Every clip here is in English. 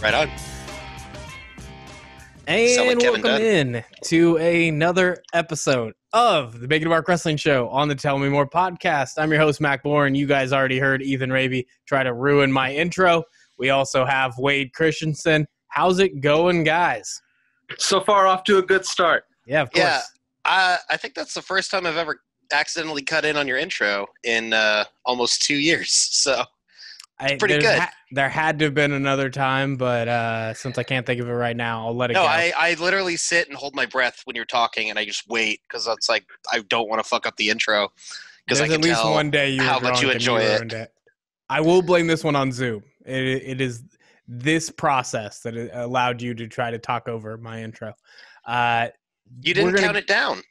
Right on. And welcome in to another episode of the Bacon Mark Wrestling Show on the Tell Me More podcast. I'm your host, Mac Bourne. You guys already heard Ethan Raby try to ruin my intro. We also have Wade Christensen. How's it going, guys? So far off to a good start. Yeah, of course. Yeah, I think that's the first time I've ever accidentally cut in on your intro in almost 2 years. So pretty good. There had to have been another time, but since I can't think of it right now, I'll let it go. No, I literally sit and hold my breath when you're talking, and I just wait because it's like I don't want to fuck up the intro because I can tell one day how much you enjoy it. I will blame this one on Zoom. It is this process that allowed you to try to talk over my intro. You didn't count it down.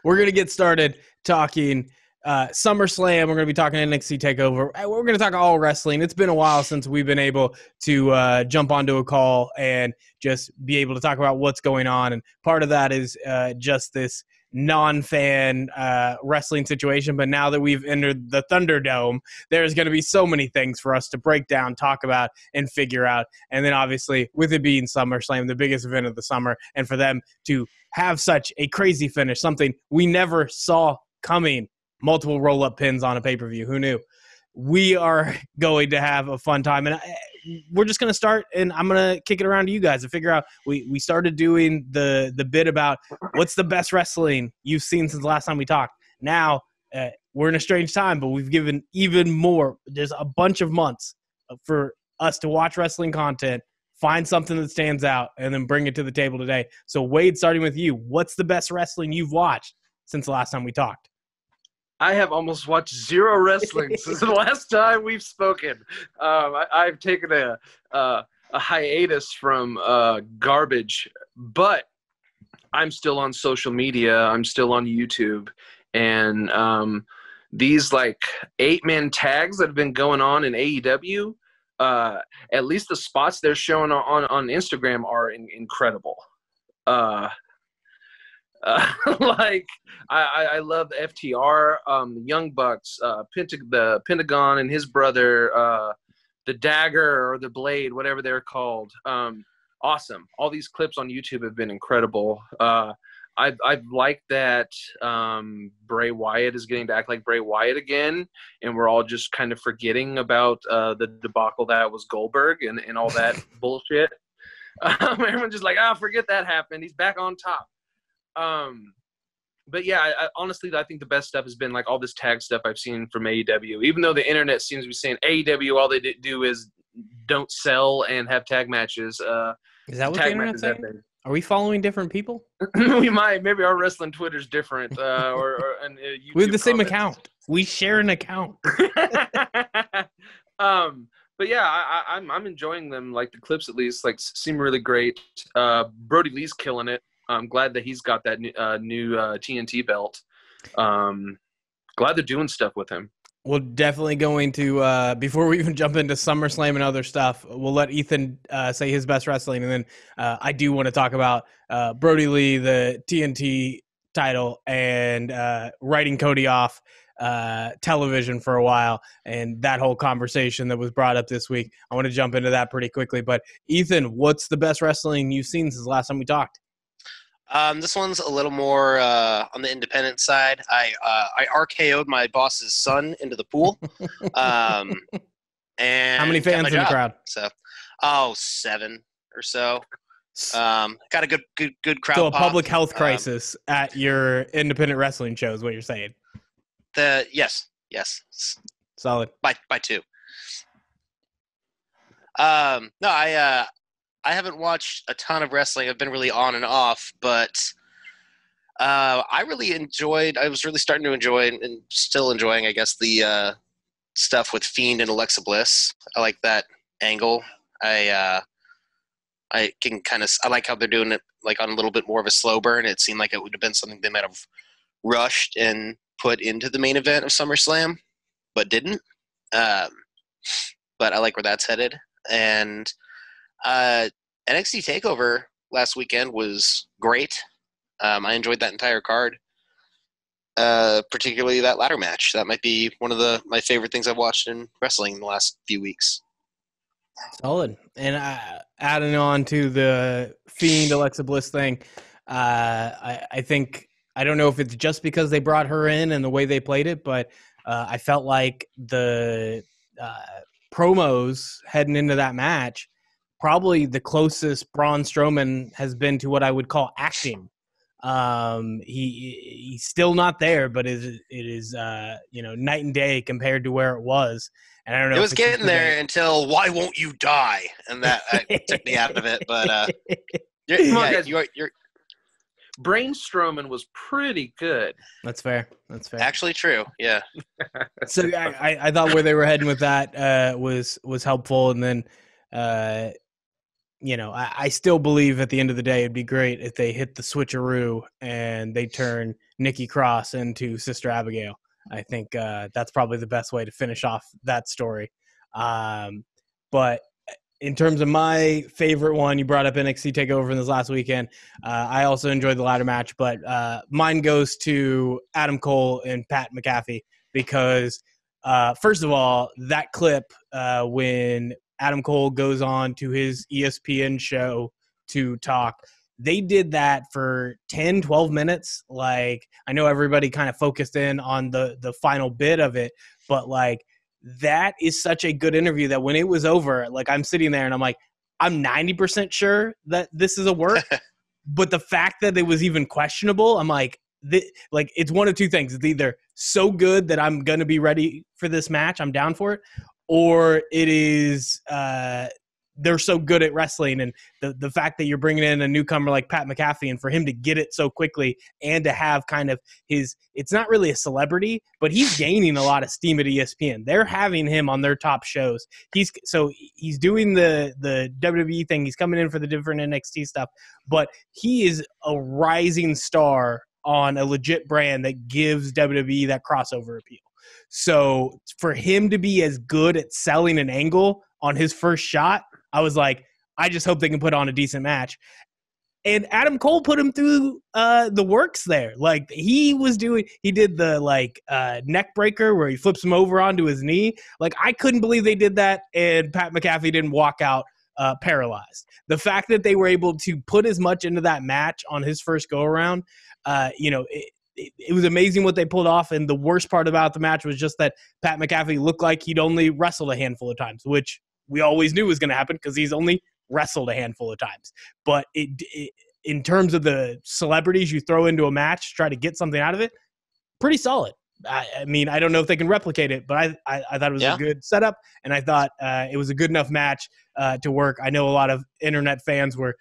We're going to get started talking SummerSlam. We're going to be talking NXT TakeOver. We're going to talk all wrestling. It's been a while since we've been able to jump onto a call and just be able to talk about what's going on. And part of that is just this non-fan wrestling situation. But now that we've entered the Thunderdome, there's going to be so many things for us to break down, talk about, and figure out. And then obviously with it being SummerSlam, the biggest event of the summer, and for them to have such a crazy finish, something we never saw coming, multiple roll-up pins on a pay-per-view. Who knew? We are going to have a fun time. And we're just going to start, and I'm going to kick it around to you guys to figure out. We started doing the bit about what's the best wrestling you've seen since the last time we talked. Now, we're in a strange time, but we've given even more. There's a bunch of months for us to watch wrestling content, find something that stands out, and then bring it to the table today. So, Wade, starting with you, what's the best wrestling you've watched since the last time we talked? I have almost watched zero wrestling since the last time we've spoken. I've taken a hiatus from garbage, but I'm still on social media. I'm still on YouTube. And these like 8-man tags that have been going on in AEW, at least the spots they're showing on Instagram are incredible. Like I love the FTR, the Young Bucks, the Pentagon and his brother, the Dagger or the Blade, whatever they're called. Awesome. All these clips on YouTube have been incredible. I've liked that Bray Wyatt is getting to act like Bray Wyatt again, and we're all just kind of forgetting about the debacle that was Goldberg and all that bullshit. Everyone's just like, forget that happened. He's back on top. But yeah, honestly, I think the best stuff has been like all this tag stuff I've seen from AEW. Even though the internet seems to be saying AEW, all they do is don't sell and have tag matches. Is that what the internet's saying? Are we following different people? We might. Maybe our wrestling Twitter's different. We have the same account. We share an account. But yeah, I'm enjoying them. Like the clips, at least, like seem really great. Brodie Lee's killing it. I'm glad that he's got that new TNT belt. Glad they're doing stuff with him. We're definitely going to, before we even jump into SummerSlam and other stuff, we'll let Ethan say his best wrestling. And then I do want to talk about Brodie Lee, the TNT title, and writing Cody off television for a while, and that whole conversation that was brought up this week. I want to jump into that pretty quickly. But Ethan, what's the best wrestling you've seen since the last time we talked? This one's a little more on the independent side. I RKO'd my boss's son into the pool. And how many fans in the crowd? So, 7 or so. Got a good crowd. So a public health crisis at your independent wrestling show is what you're saying? Yes. Solid. By 2. No, I haven't watched a ton of wrestling. I've been really on and off, but I was really starting to enjoy and still enjoying, I guess, the stuff with Fiend and Alexa Bliss. I like that angle. I like how they're doing it like on a little bit more of a slow burn. It seemed like it would have been something they might have rushed and put into the main event of SummerSlam, but didn't. But I like where that's headed. And NXT TakeOver last weekend was great. I enjoyed that entire card, particularly that ladder match. That might be one of my favorite things I've watched in wrestling in the last few weeks. Solid. And adding on to the Fiend Alexa Bliss thing, I think, I don't know if it's just because they brought her in and the way they played it, but I felt like the promos heading into that match, probably the closest Braun Strowman has been to what I would call acting. He's still not there, but it is night and day compared to where it was. And I don't know. It was getting there until "Why won't you die?" and that took me out of it. But you're Braun Strowman was pretty good. That's fair. Actually true. Yeah. So I thought where they were heading with that was helpful, and then I still believe at the end of the day it'd be great if they hit the switcheroo and they turn Nikki Cross into Sister Abigail. I think that's probably the best way to finish off that story. But in terms of my favorite one, you brought up NXT TakeOver in this last weekend. I also enjoyed the ladder match, but mine goes to Adam Cole and Pat McAfee because, first of all, that clip when Adam Cole goes on to his ESPN show to talk, they did that for 10, 12 minutes. Like, I know everybody kind of focused in on the final bit of it, but like, that is such a good interview that when it was over, like, I'm sitting there and I'm like, I'm 90% sure that this is a work, but the fact that it was even questionable, I'm like, it's one of two things. It's either so good that I'm going to be ready for this match, I'm down for it, or it is they're so good at wrestling, and the fact that you're bringing in a newcomer like Pat McAfee, and for him to get it so quickly and to have kind of it's not really a celebrity, but he's gaining a lot of steam at ESPN. They're having him on their top shows. He's doing the WWE thing. He's coming in for the different NXT stuff, but he is a rising star on a legit brand that gives WWE that crossover appeal. So for him to be as good at selling an angle on his first shot, I was like, I just hope they can put on a decent match. And Adam Cole put him through the works there. Like, he did the neck breaker where he flips him over onto his knee. Like, I couldn't believe they did that, and Pat McAfee didn't walk out paralyzed. The fact that they were able to put as much into that match on his first go around, it was amazing what they pulled off. And the worst part about the match was just that Pat McAfee looked like he'd only wrestled a handful of times, which we always knew was going to happen because he's only wrestled a handful of times. But in terms of the celebrities you throw into a match to try to get something out of it, pretty solid. I mean, I don't know if they can replicate it, but I thought it was a good setup, and I thought it was a good enough match to work. I know a lot of internet fans were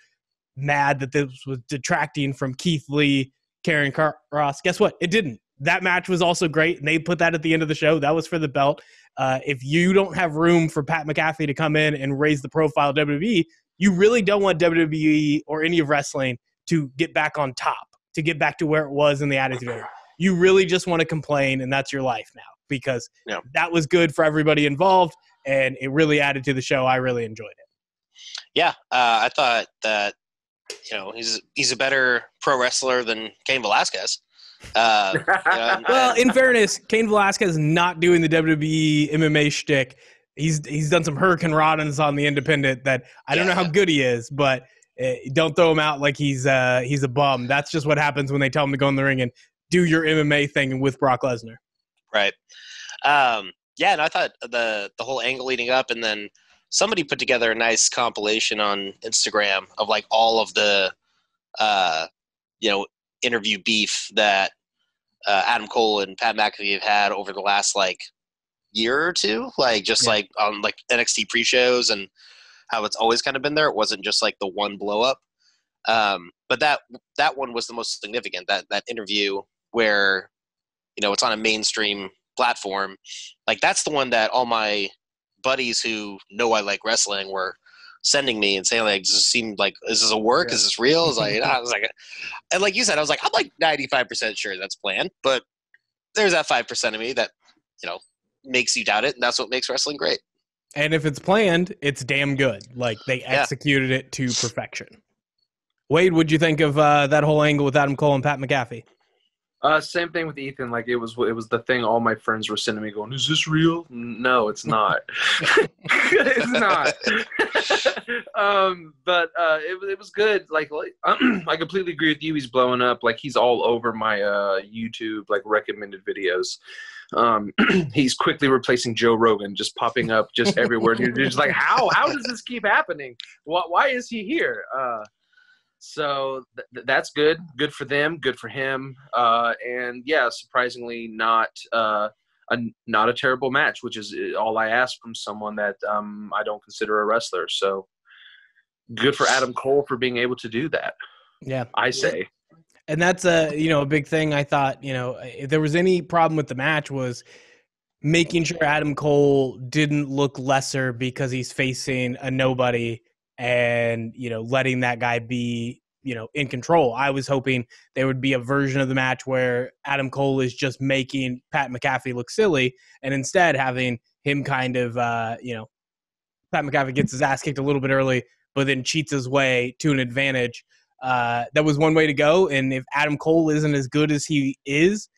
mad that this was detracting from Keith Lee, Karen Cross. Guess what? It didn't. That match was also great, and they put that at the end of the show. That was for the belt. If you don't have room for Pat McAfee to come in and raise the profile of WWE, you really don't want WWE or any of wrestling to get back on top, to get back to where it was in the Attitude Era. You really just want to complain, and that's your life now, because that was good for everybody involved, and it really added to the show. I really enjoyed it. Yeah, I thought that he's a better pro wrestler than Cain Velasquez. Well, in fairness, Cain Velasquez not doing the WWE MMA shtick. He's done some Hurricane Rodins on the independent that I don't know how good he is, but don't throw him out like he's a bum. That's just what happens when they tell him to go in the ring and do your MMA thing with Brock Lesnar. Right. And I thought the whole angle leading up, and then somebody put together a nice compilation on Instagram of like all of the interview beef that Adam Cole and Pat McAfee have had over the last year or two, like on like NXT pre-shows, and how it's always kind of been there. It wasn't just like the one blow up. But that one was the most significant, that interview where, it's on a mainstream platform. Like, that's the one that all my buddies who know I like wrestling were sending me and saying, like, does this seem like, is this a work? Yeah. Is this real? I was like, and like you said, I was like, I'm like 95% sure that's planned, but there's that 5% of me that, makes you doubt it. And that's what makes wrestling great. And if it's planned, it's damn good. Like, they executed it to perfection. Wade, what'd you think of that whole angle with Adam Cole and Pat McAfee? Same thing with Ethan. Like it was the thing all my friends were sending me going, is this real? No, it's not. It's not. But it was good. Like I completely agree with you. He's blowing up. Like he's all over my YouTube like recommended videos. He's quickly replacing Joe Rogan, just popping up just everywhere. You're just like, how does this keep happening? Why is he here? So that's good. Good for them. Good for him. And yeah, surprisingly not a terrible match, which is all I ask from someone that I don't consider a wrestler. So good for Adam Cole for being able to do that. Yeah, I say. And that's a big thing. I thought, if there was any problem with the match was making sure Adam Cole didn't look lesser because he's facing a nobody and, letting that guy be, in control. I was hoping there would be a version of the match where Adam Cole is just making Pat McAfee look silly and instead having him kind of, Pat McAfee gets his ass kicked a little bit early, but then cheats his way to an advantage. That was one way to go. And if Adam Cole isn't as good as he is,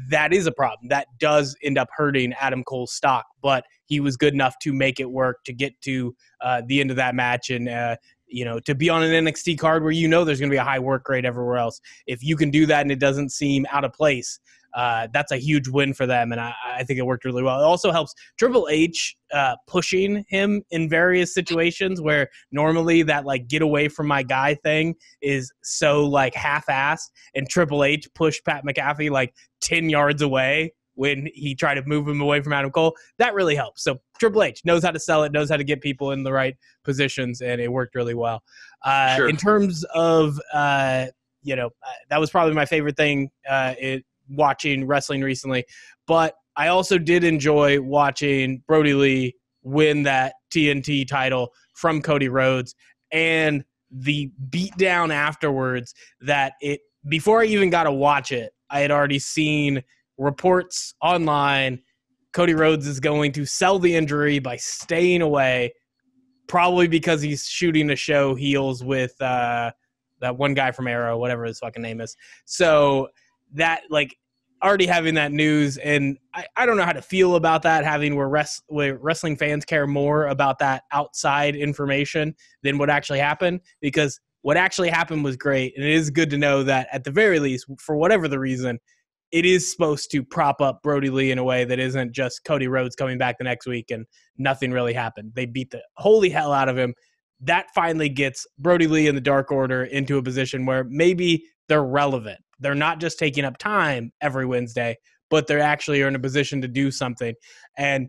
that is a problem. That does end up hurting Adam Cole's stock, but he was good enough to make it work to get to the end of that match and, to be on an NXT card where there's going to be a high work rate everywhere else. If you can do that and it doesn't seem out of place, that's a huge win for them, and I think it worked really well. It also helps Triple H pushing him in various situations where normally that like get away from my guy thing is so like half-assed, and Triple H pushed Pat McAfee like 10 yards away when he tried to move him away from Adam Cole. That really helps. So Triple H knows how to sell it, knows how to get people in the right positions, and it worked really well. Sure. In terms of, that was probably my favorite thing watching wrestling recently. But I also did enjoy watching Brodie Lee win that TNT title from Cody Rhodes, and the beatdown afterwards before I even got to watch it, I had already seen reports online. Cody Rhodes is going to sell the injury by staying away, probably because he's shooting a show heels with that one guy from Arrow, whatever his fucking name is. So that, like, already having that news, and I don't know how to feel about that, having where wrestling fans care more about that outside information than what actually happened, because what actually happened was great, and it is good to know that at the very least, for whatever the reason, it is supposed to prop up Brodie Lee in a way that isn't just Cody Rhodes coming back the next week and nothing really happened. They beat the holy hell out of him. That finally gets Brodie Lee and the Dark Order into a position where maybe they're relevant. They're not just taking up time every Wednesday, but they actually are in a position to do something. And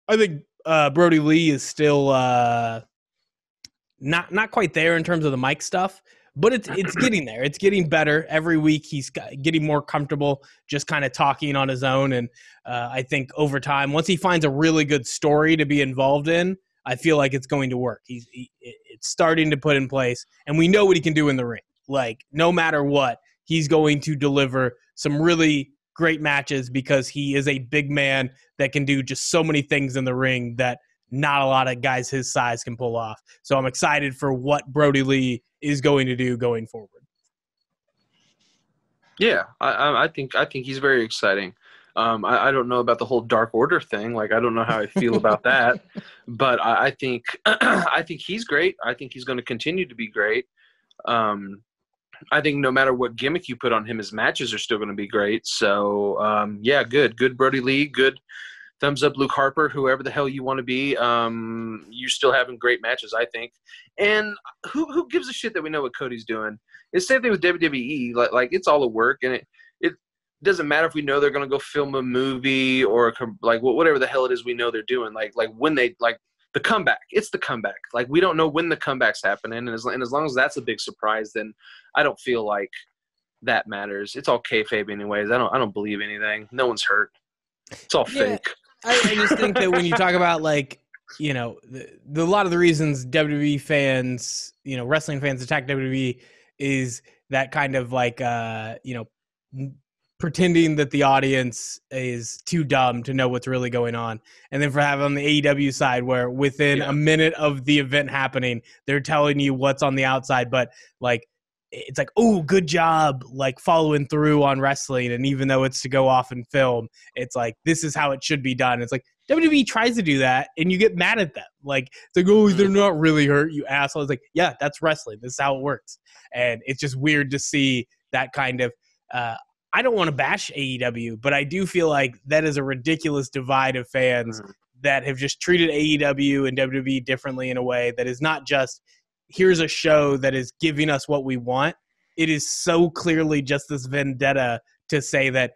I think Brodie Lee is still not quite there in terms of the mic stuff, but it's getting there. It's getting better. Every week he's getting more comfortable just kind of talking on his own. And I think over time, once he finds a really good story to be involved in, I feel like it's going to work. It's starting to put in place, and we know what he can do in the ring. Like, no matter what, he's going to deliver some really great matches because he is a big man that can do just so many things in the ring that not a lot of guys his size can pull off. So I'm excited for what Brodie Lee is going to do going forward. Yeah, I think he's very exciting. I don't know about the whole Dark Order thing. Like, I don't know how I feel about that, but I think he's great. I think he's going to continue to be great. I think no matter what gimmick you put on him, his matches are still going to be great. So, yeah, good Brodie Lee, good thumbs up Luke Harper, whoever the hell you want to be. You're still having great matches, I think. And who gives a shit that we know what Cody's doing? It's the same thing with WWE. Like it's all a work, and it doesn't matter if we know they're going to go film a movie or like whatever the hell it is we know they're doing. Like when they like the comeback, it's the comeback. Like, we don't know when the comeback's happening, and as long as that's a big surprise, then I don't feel like that matters. It's all kayfabe anyways. I don't believe anything. No one's hurt. It's all fake. I just think that when you talk about, like, the a lot of the reasons WWE fans, wrestling fans attack WWE is that kind of like, pretending that the audience is too dumb to know what's really going on. And then for having on the AEW side where within a minute of the event happening, they're telling you what's on the outside. But like, it's like, oh, good job, like following through on wrestling. And even though it's to go off and film, it's like, this is how it should be done. It's like WWE tries to do that and you get mad at them. Like, it's like, oh, they're not really hurt, you asshole. It's like, yeah, that's wrestling. This is how it works. And it's just weird to see that kind of, I don't want to bash AEW, but I do feel like that is a ridiculous divide of fans that have just treated AEW and WWE differently in a way that is not just, here's a show that is giving us what we want. It is so clearly just this vendetta to say that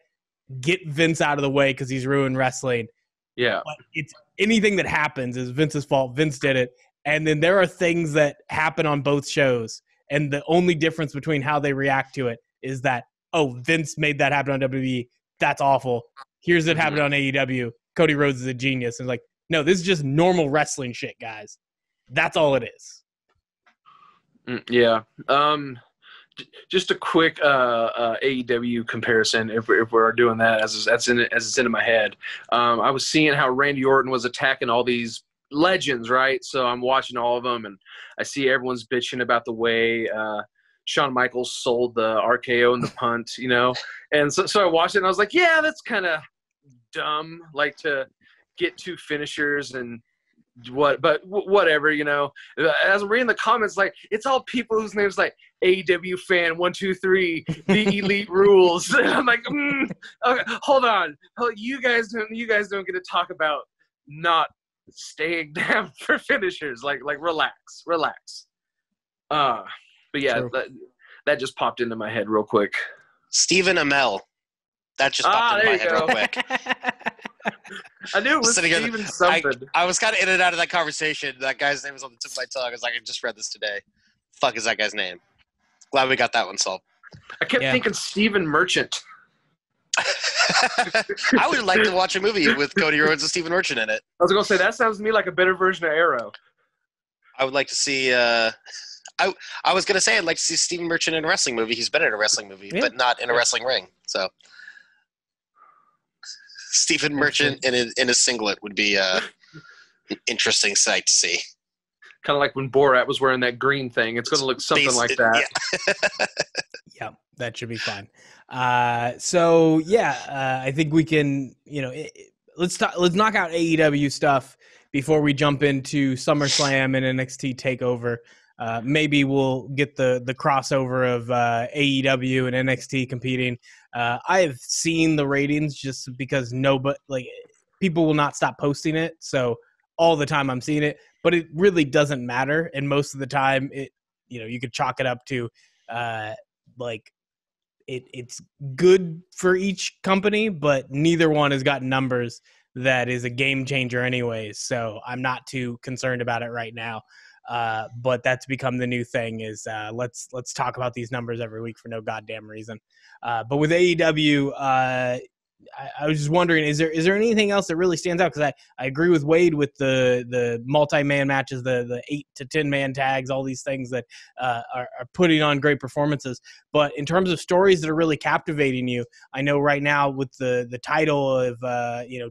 get Vince out of the way because he's ruined wrestling. Yeah. But it's anything that happens is Vince's fault. Vince did it. And then there are things that happen on both shows. And the only difference between how they react to it is that, oh, Vince made that happen on WWE. That's awful. Here's it happened on AEW. Cody Rhodes is a genius. And like, no, this is just normal wrestling shit, guys. That's all it is. Yeah. Just a quick AEW comparison, if we're doing that as it's into my head. I was seeing how Randy Orton was attacking all these legends, right? So I'm watching all of them, and I see everyone's bitching about the way Shawn Michaels sold the RKO and the punt, you know? And so I watched it, and I was like, yeah, that's kind of dumb, like to get two finishers and whatever, you know. As I'm reading the comments, like, it's all people whose names like AEW fan 123, the elite rules. And I'm like, okay, hold on, you guys don't get to talk about not staying down for finishers. Like relax. But yeah, that just popped into my head real quick. Stephen Amell. That just popped into my head real quick. I knew it was Steven something. I was kind of in and out of that conversation. That guy's name was on the tip of my tongue. I was like, I just read this today. Fuck is that guy's name? Glad we got that one solved. I kept thinking Stephen Merchant. I would like to watch a movie with Cody Rhodes and Stephen Merchant in it. I was going to say, that sounds to me like a better version of Arrow. I would like to see I was going to say I'd like to see Stephen Merchant in a wrestling movie. He's been in a wrestling movie, but not in a wrestling ring. So Stephen Merchant in a singlet would be an interesting sight to see. Kind of like when Borat was wearing that green thing. It's going to look something like that. Yeah. Yeah, that should be fun. I think we can, let's knock out AEW stuff before we jump into SummerSlam and NXT TakeOver. Maybe we'll get the crossover of AEW and NXT competing. I have seen the ratings just because people will not stop posting it. So all the time I'm seeing it, but it really doesn't matter. And most of the time you could chalk it up to it's good for each company, but neither one has got numbers that is a game changer anyways. So I'm not too concerned about it right now. But that's become the new thing is let's talk about these numbers every week for no goddamn reason. But with AEW, I was just wondering, is there anything else that really stands out? Because I agree with Wade with the multi-man matches, the 8 to 10 man tags, all these things that are putting on great performances. But in terms of stories that are really captivating you, I know right now with the title of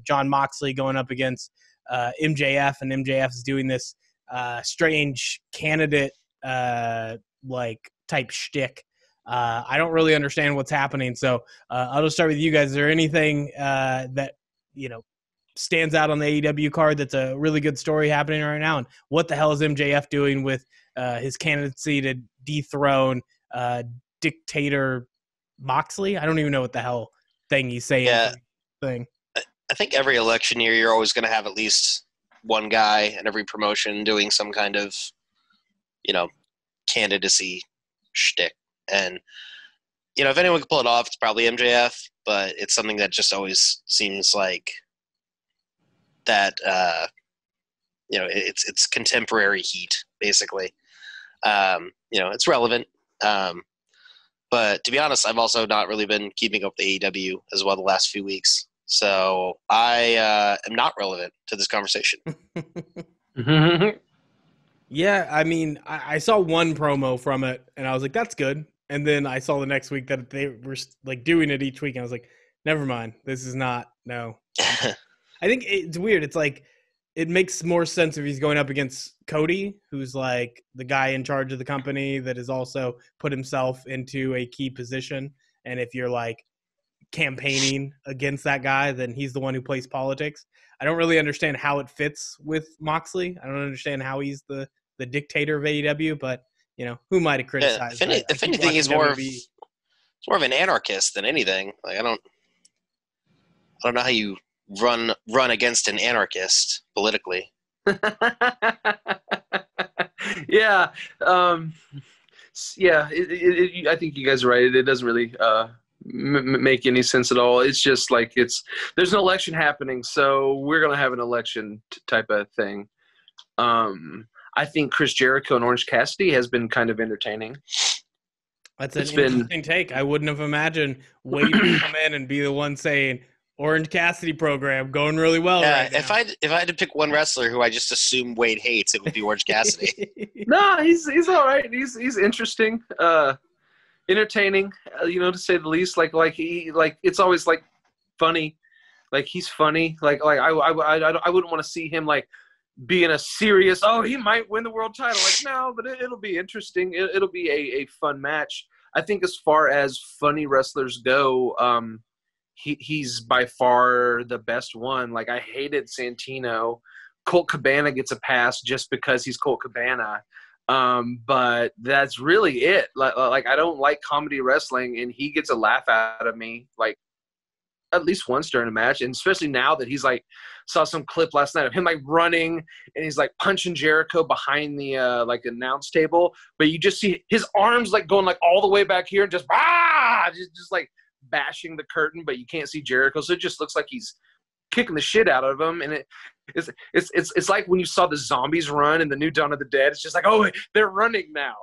Jon Moxley going up against MJF, and MJF is doing this strange candidate type shtick. I don't really understand what's happening, so I'll just start with you guys. Is there anything that stands out on the AEW card that's a really good story happening right now? And what the hell is MJF doing with his candidacy to dethrone dictator Moxley? I don't even know what the hell thing he's saying. Yeah. Thing. I think every election year you're always going to have at least one guy in every promotion doing some kind of, candidacy shtick. And, if anyone can pull it off, it's probably MJF, but it's something that just always seems like that, it's contemporary heat, basically. It's relevant. But to be honest, I've also not really been keeping up the AEW as well the last few weeks. So I am not relevant to this conversation. Yeah, I mean, I saw one promo from it, and I was like, that's good. And then I saw the next week that they were doing it each week, and I was like, never mind. This is not, no. I think it's weird. It's like it makes more sense if he's going up against Cody, who's like the guy in charge of the company that has also put himself into a key position. And if you're like campaigning against that guy, then he's the one who plays politics. I don't really understand how it fits with Moxley. I don't understand how he's the dictator of AEW, but who might have criticized? Yeah, if anything, he's more of an anarchist than anything. Like I don't know how you run against an anarchist politically. Yeah, yeah. I think you guys are right. It doesn't really make any sense at all. It's just like there's an election happening, so we're gonna have an election type of thing. I think Chris Jericho and Orange Cassidy has been kind of entertaining. That's an interesting take. I wouldn't have imagined Wade to come in and be the one saying Orange Cassidy program going really well. Yeah, right now. if I had to pick one wrestler who I just assume Wade hates, it would be Orange Cassidy. No, he's all right. He's interesting, entertaining, to say the least. Like it's always like funny. Like he's funny. Like I wouldn't want to see him like being a serious. Oh, he might win the world title. Like no, but it'll be interesting. It'll be a fun match. I think as far as funny wrestlers go, he's by far the best one. Like I hated Santino. Colt Cabana gets a pass just because he's Colt Cabana. But that's really it. Like I don't like comedy wrestling, and he gets a laugh out of me like at least once during a match. And especially now that he's like, saw some clip last night of him like running and he's like punching Jericho behind the like announce table, but you just see his arms like going like all the way back here and just like bashing the curtain, but you can't see Jericho, so it just looks like he's kicking the shit out of him. And it's like when you saw the zombies run in the new Dawn of the Dead. It's just like, oh, they're running now,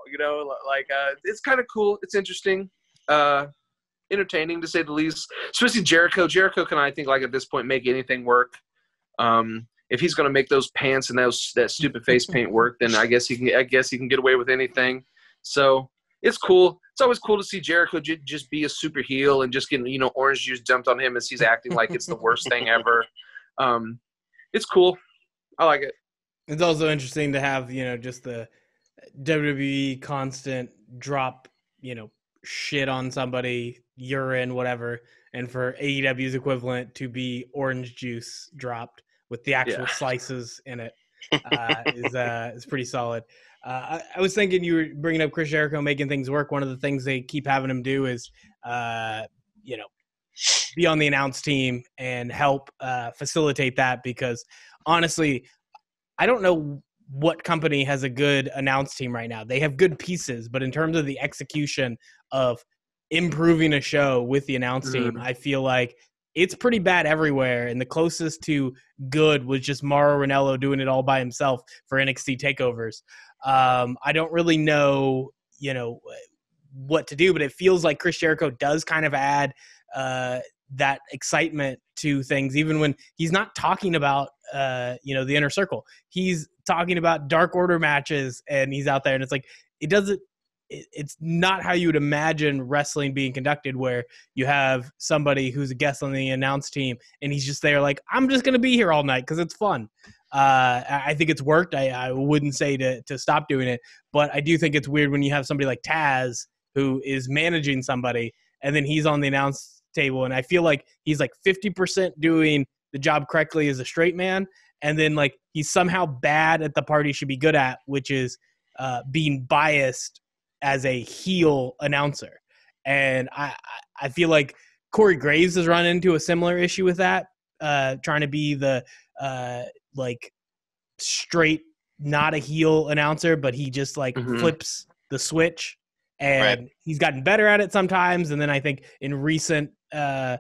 like it's kind of cool. It's interesting, entertaining to say the least. Especially Jericho can, I think, like at this point make anything work. If he's going to make those pants and that stupid face paint work, then I guess he can get away with anything. So it's cool. It's always cool to see Jericho just be a super heel and just getting, orange juice dumped on him as he's acting like it's the worst thing ever. It's cool. I like it. It's also interesting to have, just the WWE constant drop, shit on somebody, urine, whatever, and for AEW's equivalent to be orange juice dropped with the actual slices in it is pretty solid. I was thinking you were bringing up Chris Jericho making things work. One of the things they keep having him do is, be on the announce team and help facilitate that, because honestly, I don't know what company has a good announce team right now. They have good pieces, but in terms of the execution of improving a show with the announce team, I feel like it's pretty bad everywhere. And the closest to good was just Mauro Ranallo doing it all by himself for NXT takeovers. I don't really know, what to do, but it feels like Chris Jericho does kind of add that excitement to things, even when he's not talking about, the inner circle. He's talking about Dark Order matches, and he's out there, and it's like, it's not how you would imagine wrestling being conducted, where you have somebody who's a guest on the announce team and he's just there like, I'm just going to be here all night because it's fun. I think it's worked. I wouldn't say to stop doing it, but I do think it's weird when you have somebody like Taz who is managing somebody and then he's on the announce table. And I feel like he's like 50% doing the job correctly as a straight man. And then like he's somehow bad at the part he should be good at, which is being biased as a heel announcer. And I feel like Corey Graves has run into a similar issue with that, trying to be the like straight, not a heel announcer, but he just like flips the switch, and he's gotten better at it sometimes. And then I think in recent, I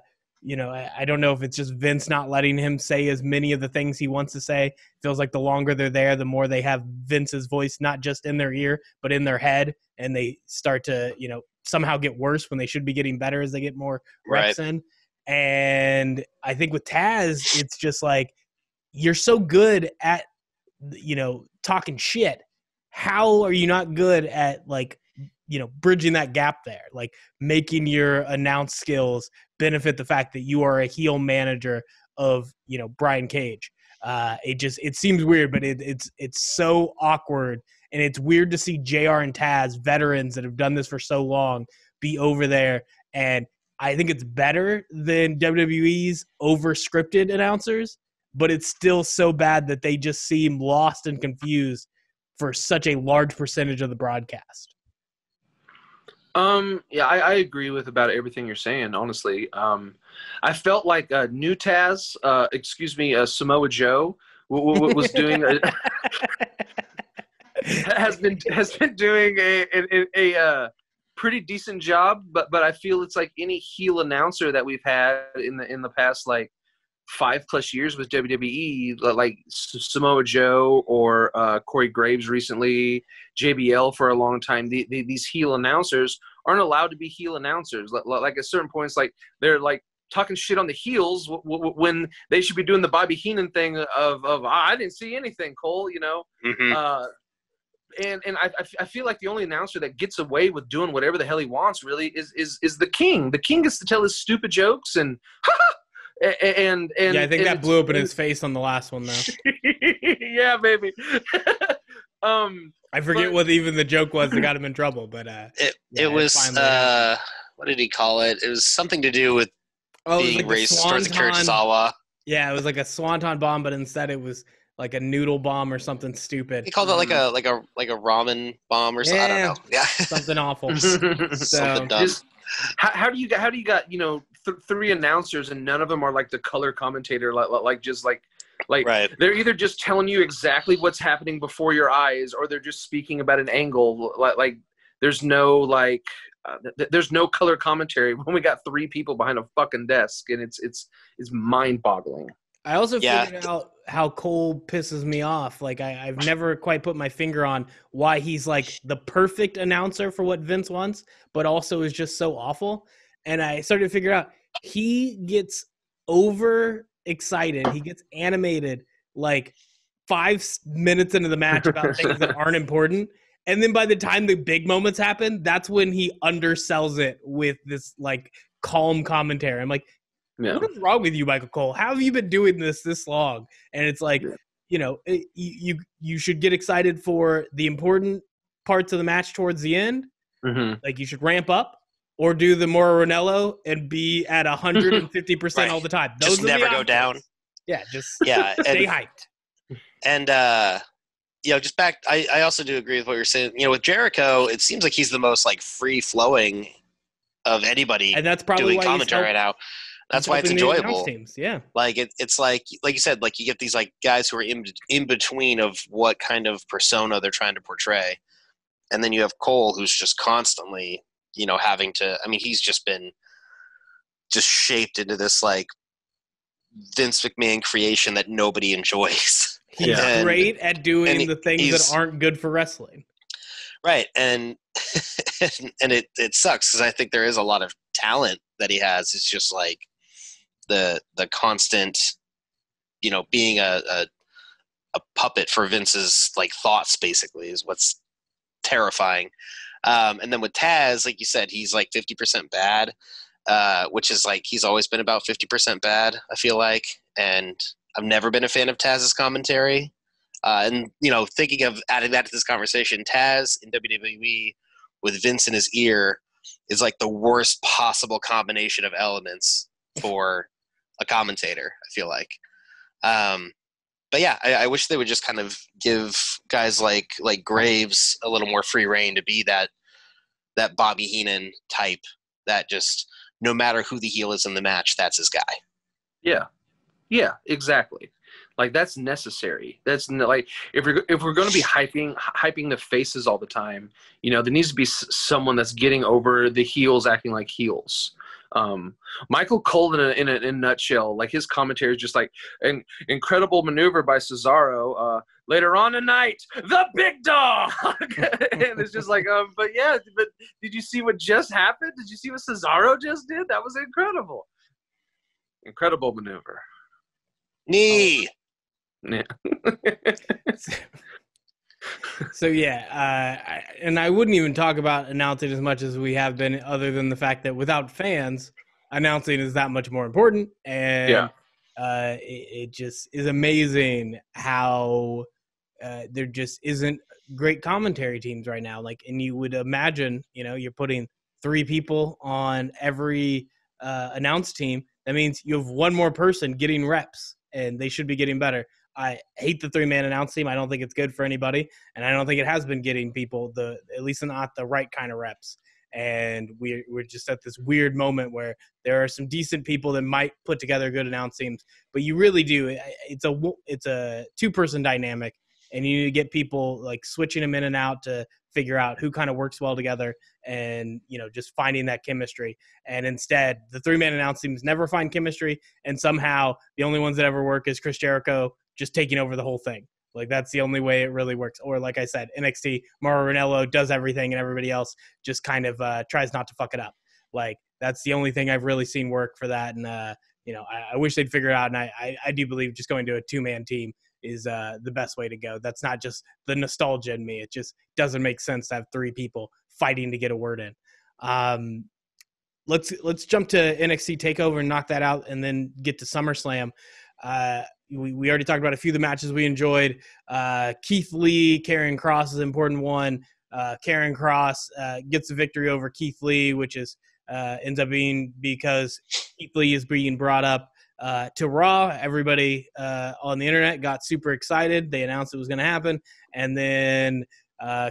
don't know if it's just Vince not letting him say as many of the things he wants to say. It feels like the longer they're there, the more they have Vince's voice, not just in their ear, but in their head. And they start to, somehow get worse when they should be getting better as they get more reps in. And I think with Taz, it's just like, you're so good at, talking shit. How are you not good at like, bridging that gap there, like making your announce skills benefit the fact that you are a heel manager of, Brian Cage. It seems weird, but it's so awkward, and it's weird to see JR and Taz, veterans that have done this for so long, be over there. And I think it's better than WWE's over-scripted announcers, but it's still so bad that they just seem lost and confused for such a large percentage of the broadcast. Yeah, I agree with about everything you're saying, honestly. I felt like new Taz, Samoa Joe was doing has been doing a pretty decent job, but I feel it's like any heel announcer that we've had in the past like 5+ years with WWE, like Samoa Joe or Corey Graves recently, JBL for a long time. These heel announcers aren't allowed to be heel announcers. Like at certain points, like they're like talking shit on the heels when they should be doing the Bobby Heenan thing of I didn't see anything, Cole, you know. Mm-hmm. And I feel like the only announcer that gets away with doing whatever the hell he wants really is the King. The King gets to tell his stupid jokes and and yeah, I think that blew up in his face on the last one though. Yeah, maybe. I forget what even the joke was that got him in trouble, but it was what did he call it? It was something to do with being like racist towards Kurosawa. Yeah, it was like a swanton bomb, but instead it was like a noodle bomb or something stupid. He called it like a ramen bomb or something. I don't know. Yeah, something awful. Something dumb. How do you got three announcers and none of them are like the color commentator, like right. They're either just telling you exactly what's happening before your eyes, or they're just speaking about an angle. Like there's no there's no color commentary when we got three people behind a fucking desk, and it's mind-boggling. I also figured out how Cole pisses me off. Like I've never quite put my finger on why he's like the perfect announcer for what Vince wants, but also is just so awful. And I started to figure out he gets over excited. He gets animated like 5 minutes into the match about things that aren't important. And then by the time the big moments happen, that's when he undersells it with this like calm commentary. I'm like, what is wrong with you, Michael Cole? How have you been doing this long? And it's like, you should get excited for the important parts of the match towards the end. Mm-hmm. Like you should ramp up or do the Mauro Ranallo and be at 150% right. All the time. Those just never go down. Yeah, just stay hyped. And, just back, I also do agree with what you're saying. With Jericho, it seems like he's the most like free-flowing of anybody and that's probably doing why commentary right now. That's why it's enjoyable. Teams. Yeah. Like it's like you said, like you get these like guys who are in between of what kind of persona they're trying to portray. And then you have Cole, who's just constantly, having to, he's just been shaped into this like Vince McMahon creation that nobody enjoys. He's great at doing the things that aren't good for wrestling. Right. And it sucks because I think there is a lot of talent that he has. It's just like the constant, being a puppet for Vince's like thoughts basically is what's terrifying. And then with Taz, like you said, he's like 50% bad, which is like he's always been about 50% bad, I feel like. And I've never been a fan of Taz's commentary. And, thinking of adding that to this conversation, Taz in WWE with Vince in his ear is like the worst possible combination of elements for a commentator, I feel like. But yeah, I wish they would just kind of give guys like Graves a little more free reign to be that Bobby Heenan type that just no matter who the heel is in the match, that's his guy. Yeah, exactly. Like that's necessary. That's like if we're going to be hyping the faces all the time, there needs to be someone that's getting over the heels acting like heels. Michael Cole in a nutshell, like his commentary is just like an incredible maneuver by Cesaro. Later on tonight, the big dog, and it's just like, but did you see what just happened? Did you see what Cesaro just did? That was incredible maneuver. Knee. Yeah. So and I wouldn't even talk about announcing as much as we have been, other than the fact that without fans, announcing is that much more important. And it just is amazing how there just isn't great commentary teams right now. Like, and you would imagine, you're putting 3 people on every announced team. That means you have one more person getting reps, and they should be getting better. I hate the 3-man announce team. I don't think it's good for anybody, and I don't think it has been getting people at least not the right kind of reps. And we're just at this weird moment where there are some decent people that might put together good announce teams, but you really do. It's a 2-person dynamic, and you need to get people like switching them in and out to figure out who kind of works well together, and just finding that chemistry. And instead, the 3-man announce teams never find chemistry, and somehow the only ones that ever work is Chris Jericho just taking over the whole thing. Like, that's the only way it really works. Or like I said, NXT, Mauro Ranallo does everything, and everybody else just kind of tries not to fuck it up. Like, that's the only thing I've really seen work for that. And I wish they'd figure it out. And I do believe just going to a 2-man team is the best way to go. That's not just the nostalgia in me. It just doesn't make sense to have 3 people fighting to get a word in. Let's jump to NXT TakeOver and knock that out, and then get to SummerSlam. We already talked about a few of the matches we enjoyed. Keith Lee, Karrion Kross is an important one. Karrion Kross gets the victory over Keith Lee, which is ends up being because Keith Lee is being brought up to Raw. Everybody on the internet got super excited. They announced it was going to happen. And then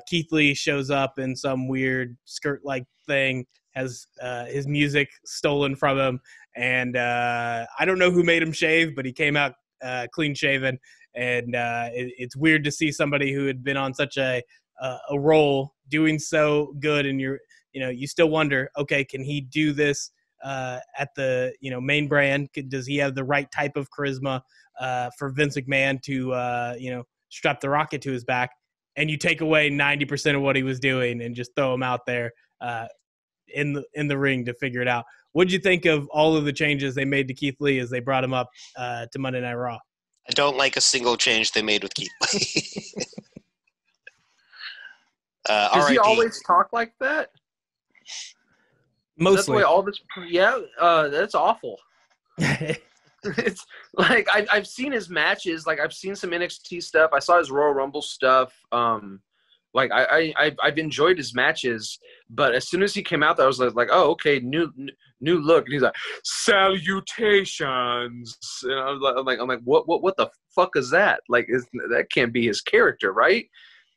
Keith Lee shows up in some weird skirt-like thing, has his music stolen from him. And I don't know who made him shave, but he came out clean shaven. And it's weird to see somebody who had been on such a role doing so good. And you still wonder, okay, can he do this at the main brand? Does he have the right type of charisma for Vince McMahon to strap the rocket to his back? And you take away 90% of what he was doing and just throw him out there in the ring to figure it out. What did you think of all of the changes they made to Keith Lee as they brought him up to Monday Night Raw? I don't like a single change they made with Keith Lee. Does he always talk like that? Mostly. That's the way all this. Yeah, that's awful. It's like I've seen his matches. Like, I've seen some NXT stuff. I saw his Royal Rumble stuff. Like I've enjoyed his matches, but as soon as he came out there, I was like, oh, okay, new look. And he's like, salutations. And I'm like, what the fuck is that? Like, that can't be his character, right?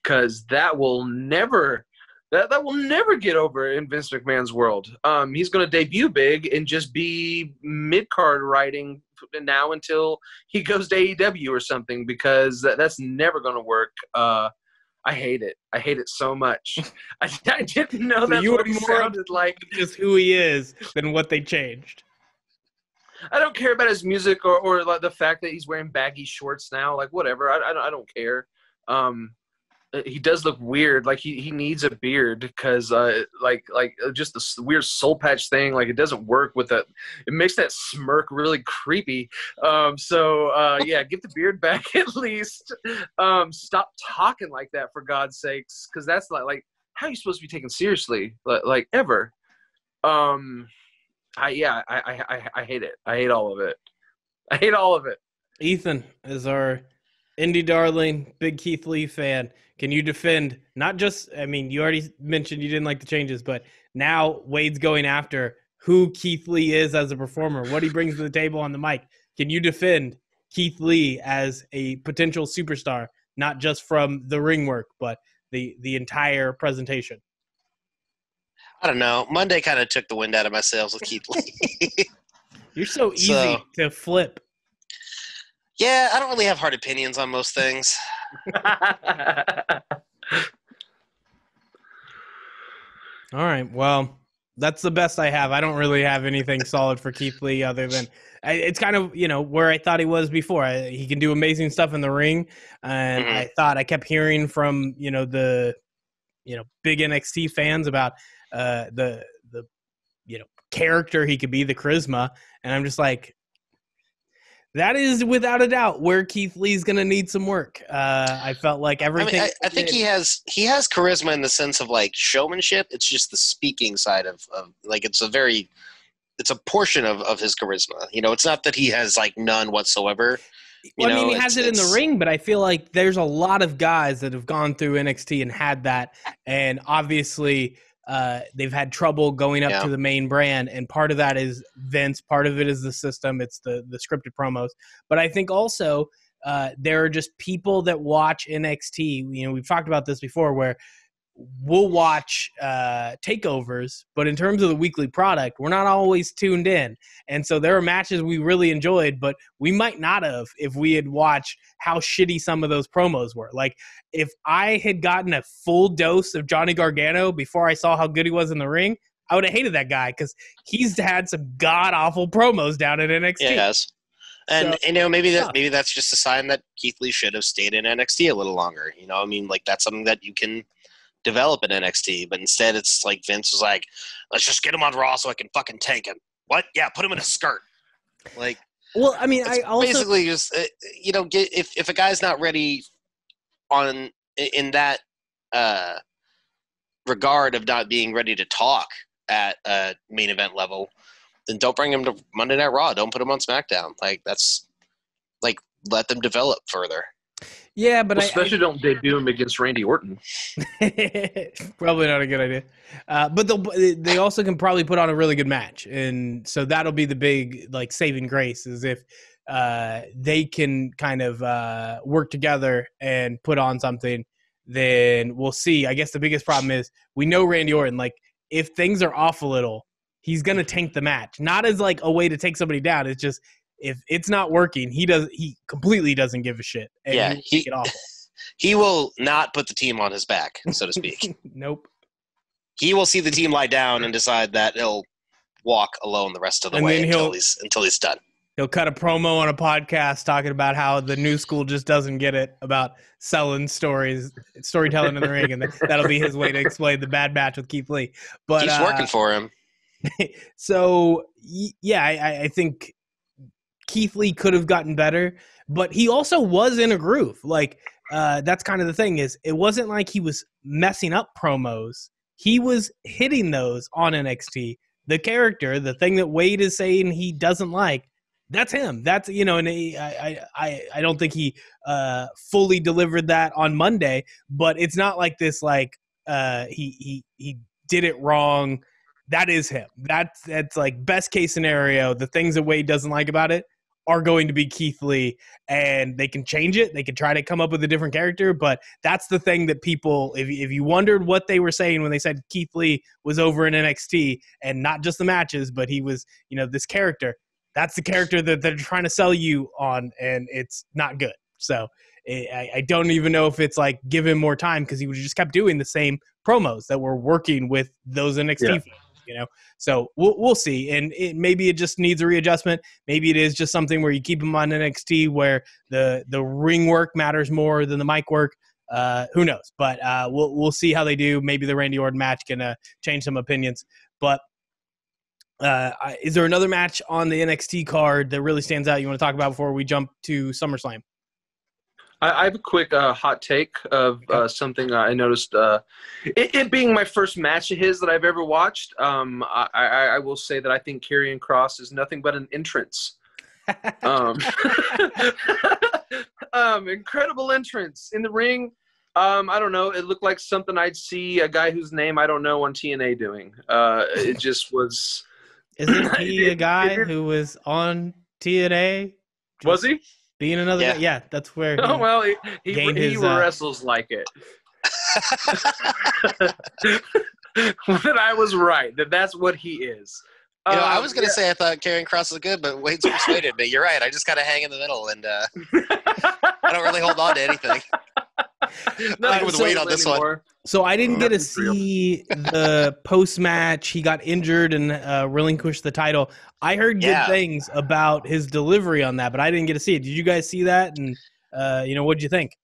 Because that will never get over in Vince McMahon's world. He's going to debut big and just be mid-card writing now until he goes to AEW or something, because that's never going to work. I hate it. I hate it so much. I didn't know that's what he sounded like. Just who he is than what they changed. I don't care about his music or like the fact that he's wearing baggy shorts now. Like, whatever. I don't care. He does look weird. Like, he needs a beard because like just the weird soul patch thing. Like, it doesn't work with that. It makes that smirk really creepy. Yeah, get the beard back at least. Stop talking like that, for God's sakes, because that's like how are you supposed to be taken seriously? Like ever. I hate it. I hate all of it. I hate all of it. Ethan is our indie darling, big Keith Lee fan. Can you defend not just, I mean, you already mentioned you didn't like the changes, but now Wade's going after who Keith Lee is as a performer, what he brings to the table on the mic. Can you defend Keith Lee as a potential superstar, not just from the ring work, but the entire presentation? I don't know. Monday kind of took the wind out of my sails with Keith Lee. You're so easy to flip. Yeah, I don't really have hard opinions on most things. All right. Well, that's the best I have. I don't really have anything solid for Keith Lee other than it's kind of, where I thought he was before. He can do amazing stuff in the ring. And I kept hearing from, the big NXT fans about the character he could be, the charisma. And I'm just like, that is without a doubt where Keith Lee's going to need some work. I felt like everything. I think he has charisma in the sense of like showmanship. It's just the speaking side of like, it's a very it's a portion of his charisma. You know, it's not that he has like none whatsoever. Well, I mean, he has it in the ring, but I feel like there's a lot of guys that have gone through NXT and had that, and obviously they've had trouble going up to the main brand, and part of that is Vince, part of it is the system, it's the scripted promos. But I think also there are just people that watch NXT. You know, we've talked about this before, where we'll watch takeovers, but in terms of the weekly product, we're not always tuned in. And so there are matches we really enjoyed, but we might not have if we had watched how shitty some of those promos were. Like, if I had gotten a full dose of Johnny Gargano before I saw how good he was in the ring, I would have hated that guy because he's had some god-awful promos down at NXT. Yes. And, you know, maybe that's just a sign that Keith Lee should have stayed in NXT a little longer. You know, I mean, like, that's something that you can develop in NXT, but instead it's like Vince was like, let's just get him on Raw so I can fucking tank him. What? Yeah, put him in a skirt. Like, well, I mean, I also basically just you know, if a guy's not ready in that regard of not being ready to talk at main event level, then don't bring him to Monday Night Raw. Don't put him on SmackDown. Like, that's like, let them develop further. Yeah, but especially don't debut him against Randy Orton. Probably not a good idea. But they also can probably put on a really good match, and so that'll be the big like saving grace is if they can kind of work together and put on something. Then we'll see. I guess the biggest problem is we know Randy Orton. Like, if things are off a little, he's gonna tank the match, not as like a way to take somebody down. It's just, if it's not working, he completely doesn't give a shit. And yeah, he will not put the team on his back, so to speak. Nope. He will see the team lie down and decide that he'll walk alone the rest of the way until he's done. He'll cut a promo on a podcast talking about how the new school just doesn't get it about selling storytelling in the ring, and that'll be his way to explain the bad match with Keith Lee. But he's working for him. So yeah, I think Keith Lee could have gotten better, but he also was in a groove. Like, that's kind of the thing, is it wasn't like he was messing up promos. He was hitting those on NXT. The character, the thing that Wade is saying he doesn't like, that's him. That's, you know, and I don't think he fully delivered that on Monday, but it's not like this, like he did it wrong. That is him. That's like best case scenario. The things that Wade doesn't like about it are going to be Keith Lee, and they can change it. They can try to come up with a different character, but that's the thing that people, if you wondered what they were saying when they said Keith Lee was over in NXT, and not just the matches, but he was, you know, this character, that's the character that they're trying to sell you on, and it's not good. So I don't even know if it's like give him more time, because he would just kept doing the same promos that were working with those NXT fans. You know, so we'll see, and maybe it just needs a readjustment. Maybe it is just something where you keep him on NXT, where the ring work matters more than the mic work. Who knows? But we'll see how they do. Maybe the Randy Orton match can change some opinions. But is there another match on the NXT card that really stands out you want to talk about before we jump to SummerSlam? I have a quick hot take of something I noticed. It being my first match of his that I've ever watched, I will say that I think Karrion Kross is nothing but an entrance. Incredible entrance in the ring. I don't know. It looked like something I'd see a guy whose name I don't know on TNA doing. It just was. Isn't he a guy who was on TNA? Was he? Being another guy? Yeah, that's where he wrestles like it. But I was right. That's what he is. You know, I was going to say I thought Karrion Kross was good, but Wade's persuaded me. You're right. I just got to hang in the middle, and I don't really hold on to anything. Nothing with Wade on this one. So I didn't get to see the post-match. He got injured and relinquished the title. I heard good things about his delivery on that, but I didn't get to see it. Did you guys see that? And, what did you think?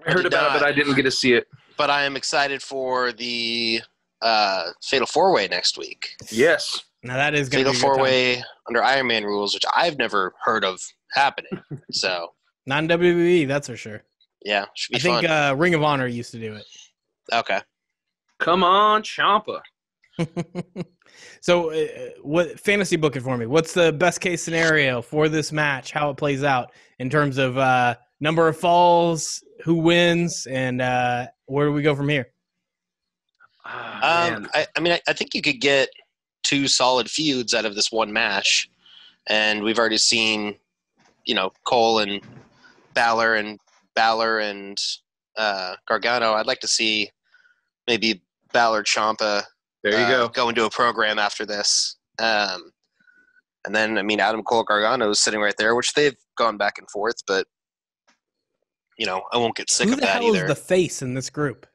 I heard about it, but I didn't get to see it. But I am excited for the Fatal 4-Way next week. Yes. Now that is going to be Fatal 4-Way under Iron Man rules, which I've never heard of happening. So not in WWE, that's for sure. Yeah, should be fun. I think Ring of Honor used to do it. Okay. Come on, Ciampa. So what fantasy book it for me? What's the best case scenario for this match, how it plays out in terms of number of falls, who wins, and where do we go from here? I think you could get 2 solid feuds out of this one match, and we've already seen, Cole and Balor and Gargano. I'd like to see maybe Balor Ciampa go into a program after this. And then, Adam Cole Gargano is sitting right there, which they've gone back and forth, but, I won't get sick of that either. Who the hell is the face in this group?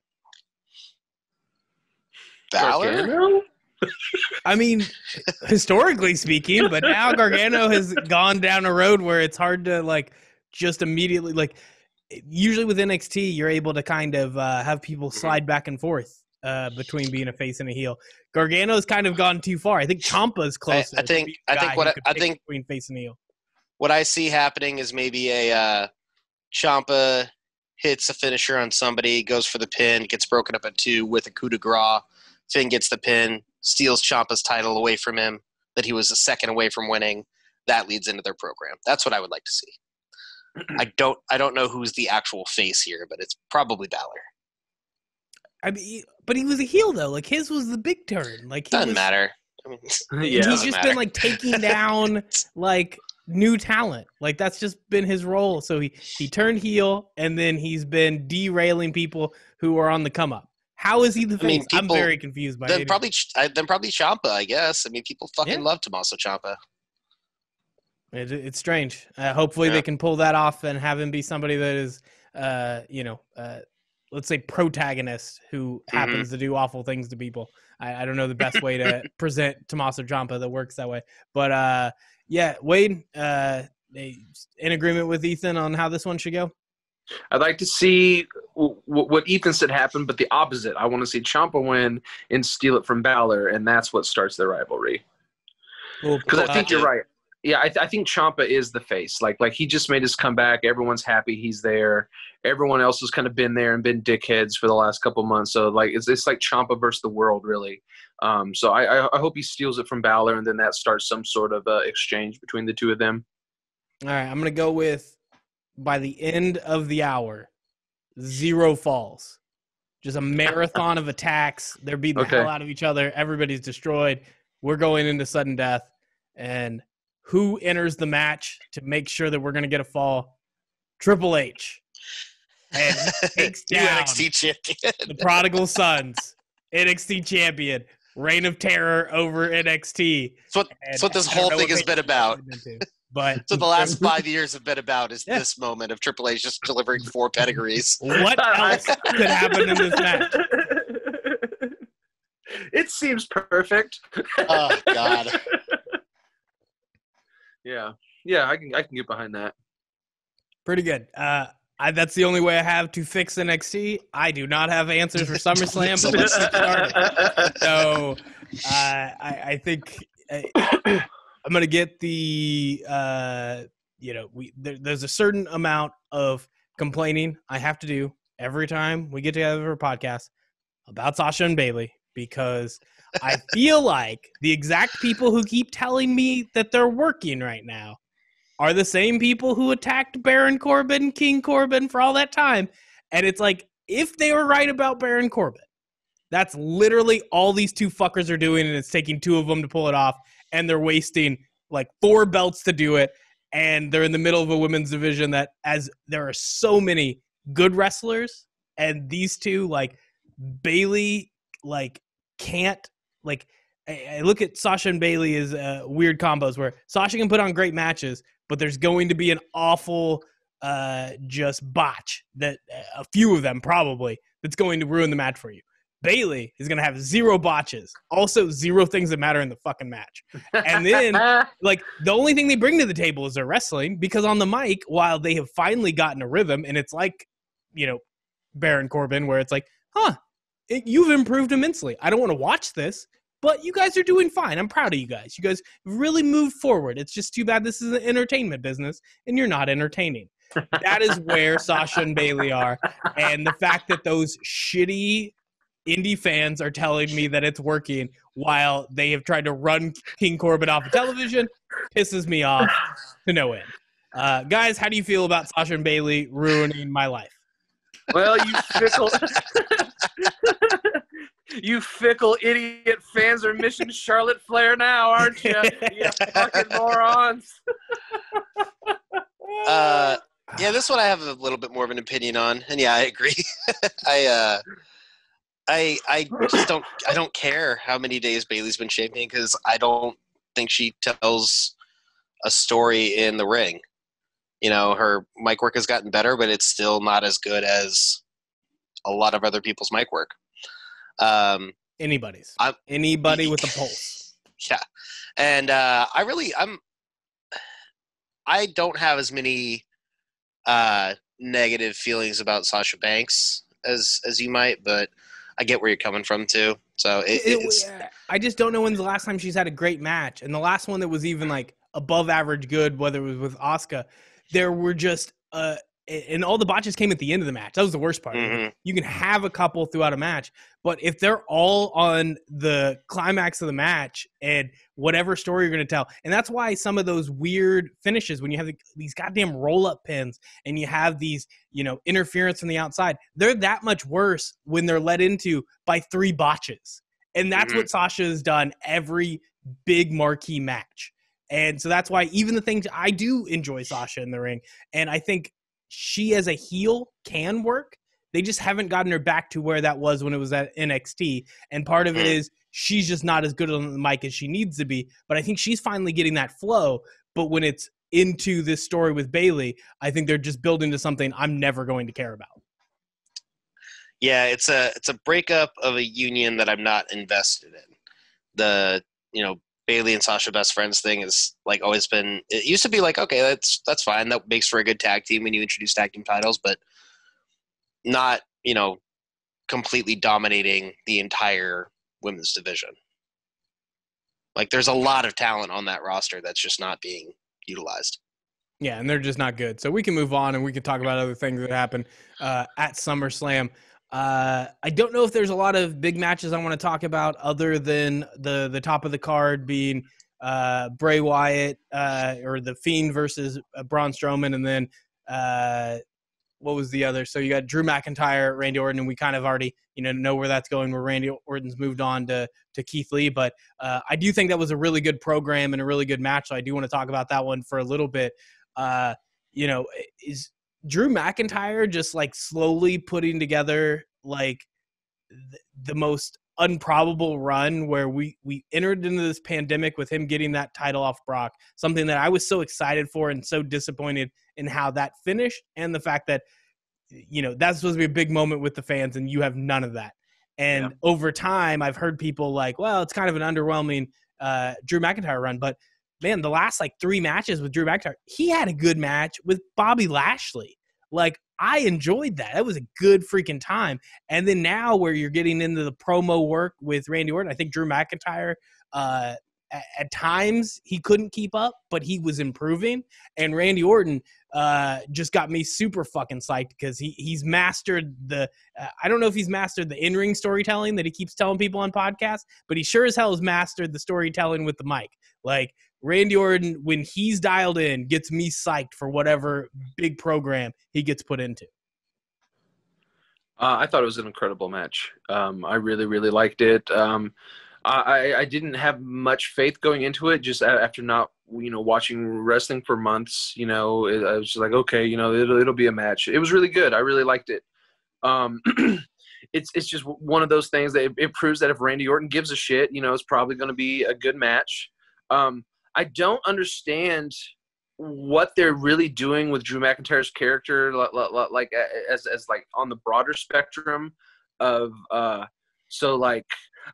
Balor? Historically speaking, but now Gargano has gone down a road where it's hard to, just immediately, usually with NXT, you're able to kind of have people slide back and forth between being a face and a heel. Gargano's kind of gone too far. I think Ciampa's closer. I think between face and heel. What I see happening is maybe a Ciampa hits a finisher on somebody, goes for the pin, gets broken up at 2 with a coup de grace. Finn gets the pin, steals Ciampa's title away from him, that he was a second away from winning. That leads into their program. That's what I would like to see. I don't know who's the actual face here, but it's probably Balor. But he was a heel though. His was the big turn. Doesn't matter. He's just been taking down new talent. That's just been his role. So he turned heel, and then he's been derailing people who are on the come up. How is he the face? I'm very confused by it. Probably Ciampa, I guess. People fucking love Tommaso Ciampa. It's strange. Hopefully they can pull that off and have him be somebody that is, let's say protagonist who happens to do awful things to people. I don't know the best way to present Tommaso Ciampa that works that way. But, Wade, in agreement with Ethan on how this one should go? I'd like to see what Ethan said happen, but the opposite. I want to see Ciampa win and steal it from Balor, and that's what starts their rivalry. Because I think you're right. Yeah, I think Ciampa is the face. He just made his comeback. Everyone's happy he's there. Everyone else has kind of been there and been dickheads for the last couple months. So it's like Ciampa versus the world, really. So I hope he steals it from Balor, and then that starts some sort of exchange between the two of them. All right, I'm gonna go with, by the end of the hour, 0 falls. Just a marathon of attacks. They're beating the hell out of each other. Everybody's destroyed. We're going into sudden death. And who enters the match to make sure that we're going to get a fall? Triple H. And takes down NXT champion. The Prodigal Sons. NXT champion. Reign of Terror over NXT. That's what this whole thing has been about. But so the last 5 years have been about is this moment of Triple H just delivering 4 pedigrees. What else could happen in this match? It seems perfect. Oh God. Yeah, I can get behind that. Pretty good. That's the only way I have to fix NXT. I do not have answers for SummerSlam, but let's get started. So I think I'm going to get the, there's a certain amount of complaining I have to do every time we get together for a podcast about Sasha and Bayley, because I feel like the exact people who keep telling me that they're working right now are the same people who attacked Baron Corbin, King Corbin for all that time. And it's if they were right about Baron Corbin, that's literally all these 2 fuckers are doing, and it's taking 2 of them to pull it off, and they're wasting 4 belts to do it, and they're in the middle of a women's division that, as there are so many good wrestlers, and these 2, Bayley, can't, I look at Sasha and Bayley as weird combos where Sasha can put on great matches, but there's going to be an awful just botch that a few of them probably that's going to ruin the match for you. Bayley is going to have 0 botches, also 0 things that matter in the fucking match. And then, the only thing they bring to the table is their wrestling, because on the mic, while they have finally gotten a rhythm, and it's Baron Corbin, where it's you've improved immensely. I don't want to watch this, but you guys are doing fine. I'm proud of you guys. You guys really moved forward. It's just too bad this is an entertainment business, and you're not entertaining. That is where Sasha and Bayley are. And the fact that those shitty indie fans are telling me that it's working while they have tried to run King Corbin off of television. Pisses me off to no end. Guys, how do you feel about Sasha and Bayley ruining my life? Well, you fickle idiot fans are missing Charlotte Flair now, aren't you? You fucking morons. Yeah, this one I have a little bit more of an opinion on, and yeah, I agree. I just don't care how many days Bayley's been champion because I don't think she tells a story in the ring. You know, her mic work has gotten better, but it's still not as good as a lot of other people's mic work. Anybody with a pulse. Yeah, and I don't have as many negative feelings about Sasha Banks as you might, but I get where you're coming from too. So I just don't know when's the last time she's had a great match, and the last one that was even like above average good, whether it was with Asuka, there were just and all the botches came at the end of the match. That was the worst part. Mm-hmm. You can have a couple throughout a match, but if they're all on the climax of the match and whatever story you're going to tell, and that's why some of those weird finishes, when you have these goddamn roll-up pins and you have these, interference from the outside, they're that much worse when they're led into by 3 botches. And that's what Sasha has done every big marquee match. And so that's why even the things I do enjoy Sasha in the ring, and I think she as a heel can work. They just haven't gotten her back to where that was when it was at NXT. And part of it is she's just not as good on the mic as she needs to be. But I think she's finally getting that flow. But when it's into this story with Bayley, I think they're just building to something I'm never going to care about. Yeah, it's a breakup of a union that I'm not invested in. The Bayley and Sasha best friends thing is like always been. It used to be like, okay, that's fine. That makes for a good tag team when you introduce tag team titles, but not completely dominating the entire women's division. Like there's a lot of talent on that roster that's just not being utilized. Yeah, and they're just not good. So we can move on and we can talk about other things that happened at SummerSlam. I don't know if there's a lot of big matches I want to talk about other than the top of the card being Bray Wyatt or The Fiend versus Braun Strowman, and then what was the other? So you got Drew McIntyre, Randy Orton, and we kind of already know where that's going, where Randy Orton's moved on to Keith Lee. But I do think that was a really good program and a really good match, so I do want to talk about that one for a little bit. Is Drew McIntyre just like slowly putting together like the most improbable run where we entered into this pandemic with him getting that title off Brock, something that I was so excited for and so disappointed in how that finished, and the fact that that's supposed to be a big moment with the fans and you have none of that. And over time I've heard people like, well, it's kind of an underwhelming Drew McIntyre run, but man, the last like 3 matches with Drew McIntyre, he had a good match with Bobby Lashley. Like, I enjoyed that. That was a good freaking time. And then now where you're getting into the promo work with Randy Orton, I think Drew McIntyre, at times he couldn't keep up, but he was improving. And Randy Orton just got me super fucking psyched because he's mastered I don't know if he's mastered the in-ring storytelling that he keeps telling people on podcasts, but he sure as hell has mastered the storytelling with the mic. Like, Randy Orton, when he's dialed in, gets me psyched for whatever big program he gets put into. I thought it was an incredible match. I really, really liked it. I didn't have much faith going into it just after not, watching wrestling for months. I was just like, okay, it'll be a match. It was really good. I really liked it. It's just one of those things that it proves that if Randy Orton gives a shit, it's probably going to be a good match. I don't understand what they're really doing with Drew McIntyre's character, like as like on the broader spectrum of so like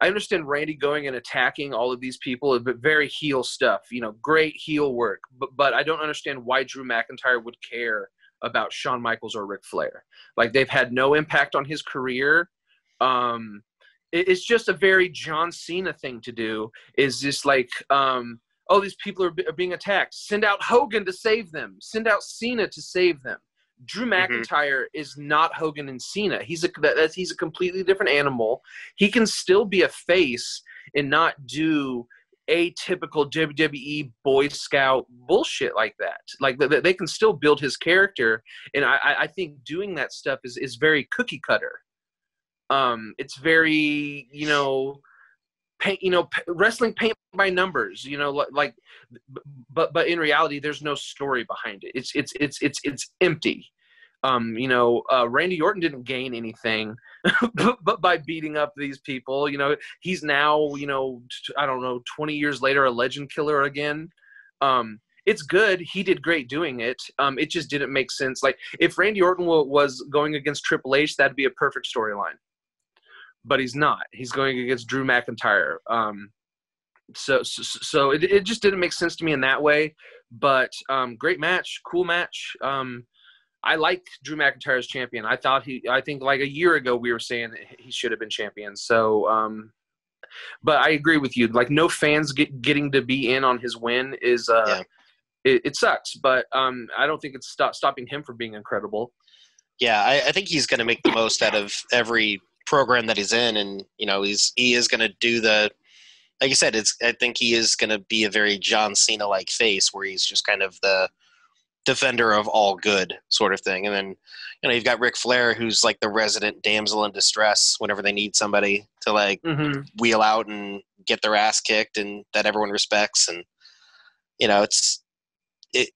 I understand Randy going and attacking all of these people, but very heel stuff, great heel work. But I don't understand why Drew McIntyre would care about Shawn Michaels or Ric Flair. Like, they've had no impact on his career. It's just a very John Cena thing to do. Is just like, these people are being attacked. Send out Hogan to save them. Send out Cena to save them. Drew Mm-hmm. McIntyre is not Hogan and Cena. He's a completely different animal. He can still be a face and not do atypical WWE Boy Scout bullshit like that. Like they can still build his character, and I think doing that stuff is very cookie cutter. It's very wrestling paint by numbers. But in reality, there's no story behind it. It's empty. Randy Orton didn't gain anything but by beating up these people. He's now, I don't know, 20 years later, a legend killer again. It's good. He did great doing it. It just didn't make sense. Like, if Randy Orton was going against Triple H, that'd be a perfect storyline. But he's not. He's going against Drew McIntyre. So it just didn't make sense to me in that way. But great match, cool match. I like Drew McIntyre as champion. I think like a year ago we were saying that he should have been champion. So, but I agree with you. Like, no fans getting to be in on his win is it sucks. But I don't think it's stopping him from being incredible. Yeah, I think he's going to make the most out of every program that he's in, and he is going to do the, like you said, I think he is going to be a very John Cena like face where he's just kind of the defender of all good sort of thing. And then you've got Ric Flair, who's like the resident damsel in distress whenever they need somebody to like wheel out and get their ass kicked, and that everyone respects. And it's like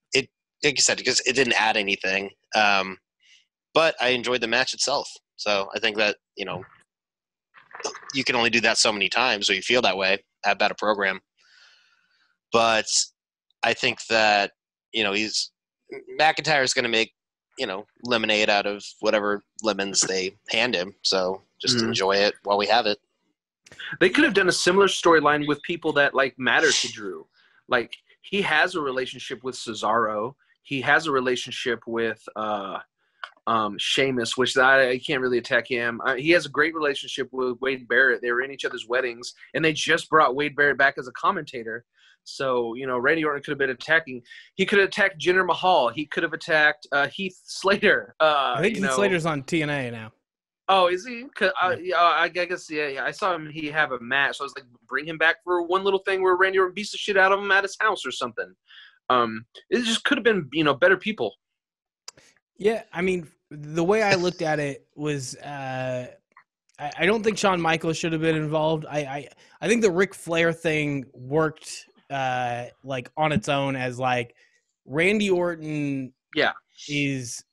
you said, because it didn't add anything, but I enjoyed the match itself. So I think that you can only do that so many times, so you feel that way about a program. But I think that McIntyre is going to make lemonade out of whatever lemons they hand him. So just enjoy it while we have it. They could have done a similar storyline with people that like matter to Drew. Like, he has a relationship with Cesaro. He has a relationship with Sheamus, which I can't really attack him. He has a great relationship with Wade Barrett. They were in each other's weddings, and they just brought Wade Barrett back as a commentator. So, Randy Orton could have been attacking. He could have attacked Jinder Mahal. He could have attacked Heath Slater. I think Heath Slater's on TNA now. Oh, is he? I guess, yeah. I saw him. He have a match. So I was like, bring him back for one little thing where Randy Orton beats the shit out of him at his house or something. It just could have been, better people. Yeah, I mean, the way I looked at it was I don't think Shawn Michaels should have been involved. I think the Ric Flair thing worked like on its own, as like Randy Orton is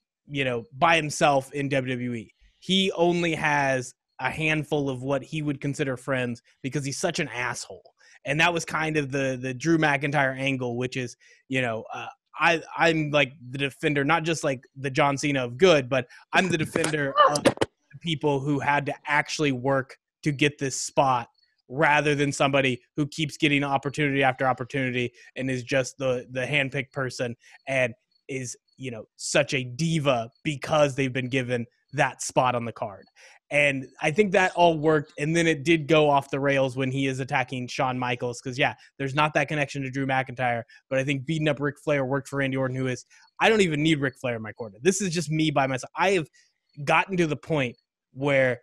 by himself in WWE. He only has a handful of what he would consider friends because he's such an asshole. And that was kind of the Drew McIntyre angle, which is, I'm like the defender, not just like the John Cena of good, but I'm the defender of people who had to actually work to get this spot, rather than somebody who keeps getting opportunity after opportunity and is just the handpicked person and is, such a diva because they've been given that spot on the card. And I think that all worked. And then it did go off the rails when he is attacking Shawn Michaels. Because, there's not that connection to Drew McIntyre. But I think beating up Ric Flair worked for Randy Orton, I don't even need Ric Flair in my corner. This is just me by myself. I have gotten to the point where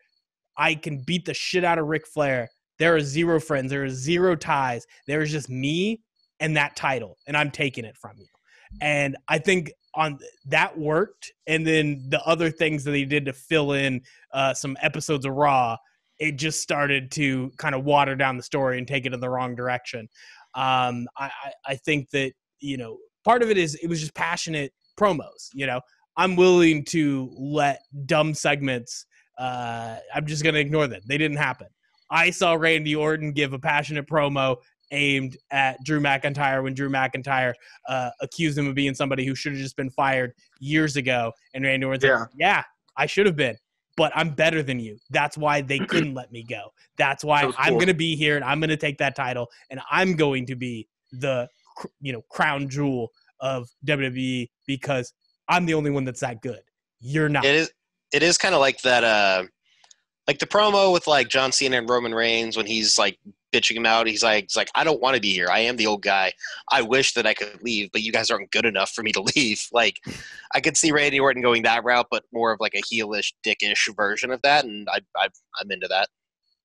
I can beat the shit out of Ric Flair. There are zero friends. There are zero ties. There is just me and that title. And I'm taking it from you. And I think on that worked, and then the other things that he did to fill in some episodes of Raw, it just started to kind of water down the story and take it in the wrong direction. I think that part of it was just passionate promos. I'm willing to let dumb segments. I'm just going to ignore them. They didn't happen. I saw Randy Orton give a passionate promo aimed at Drew McIntyre when Drew McIntyre accused him of being somebody who should have just been fired years ago. And Randy Orton said, yeah, I should have been, but I'm better than you. That's why they couldn't let me go. That's why I'm going to be here, and I'm going to take that title, and I'm going to be the crown jewel of WWE because I'm the only one that's that good. You're not. It is kind of like that like the promo with like John Cena and Roman Reigns when he's like bitching him out. He's like, I don't want to be here. I am the old guy. I wish that I could leave, but you guys aren't good enough for me to leave. Like, I could see Randy Orton going that route, but more of like a heelish, dickish version of that, and I'm into that.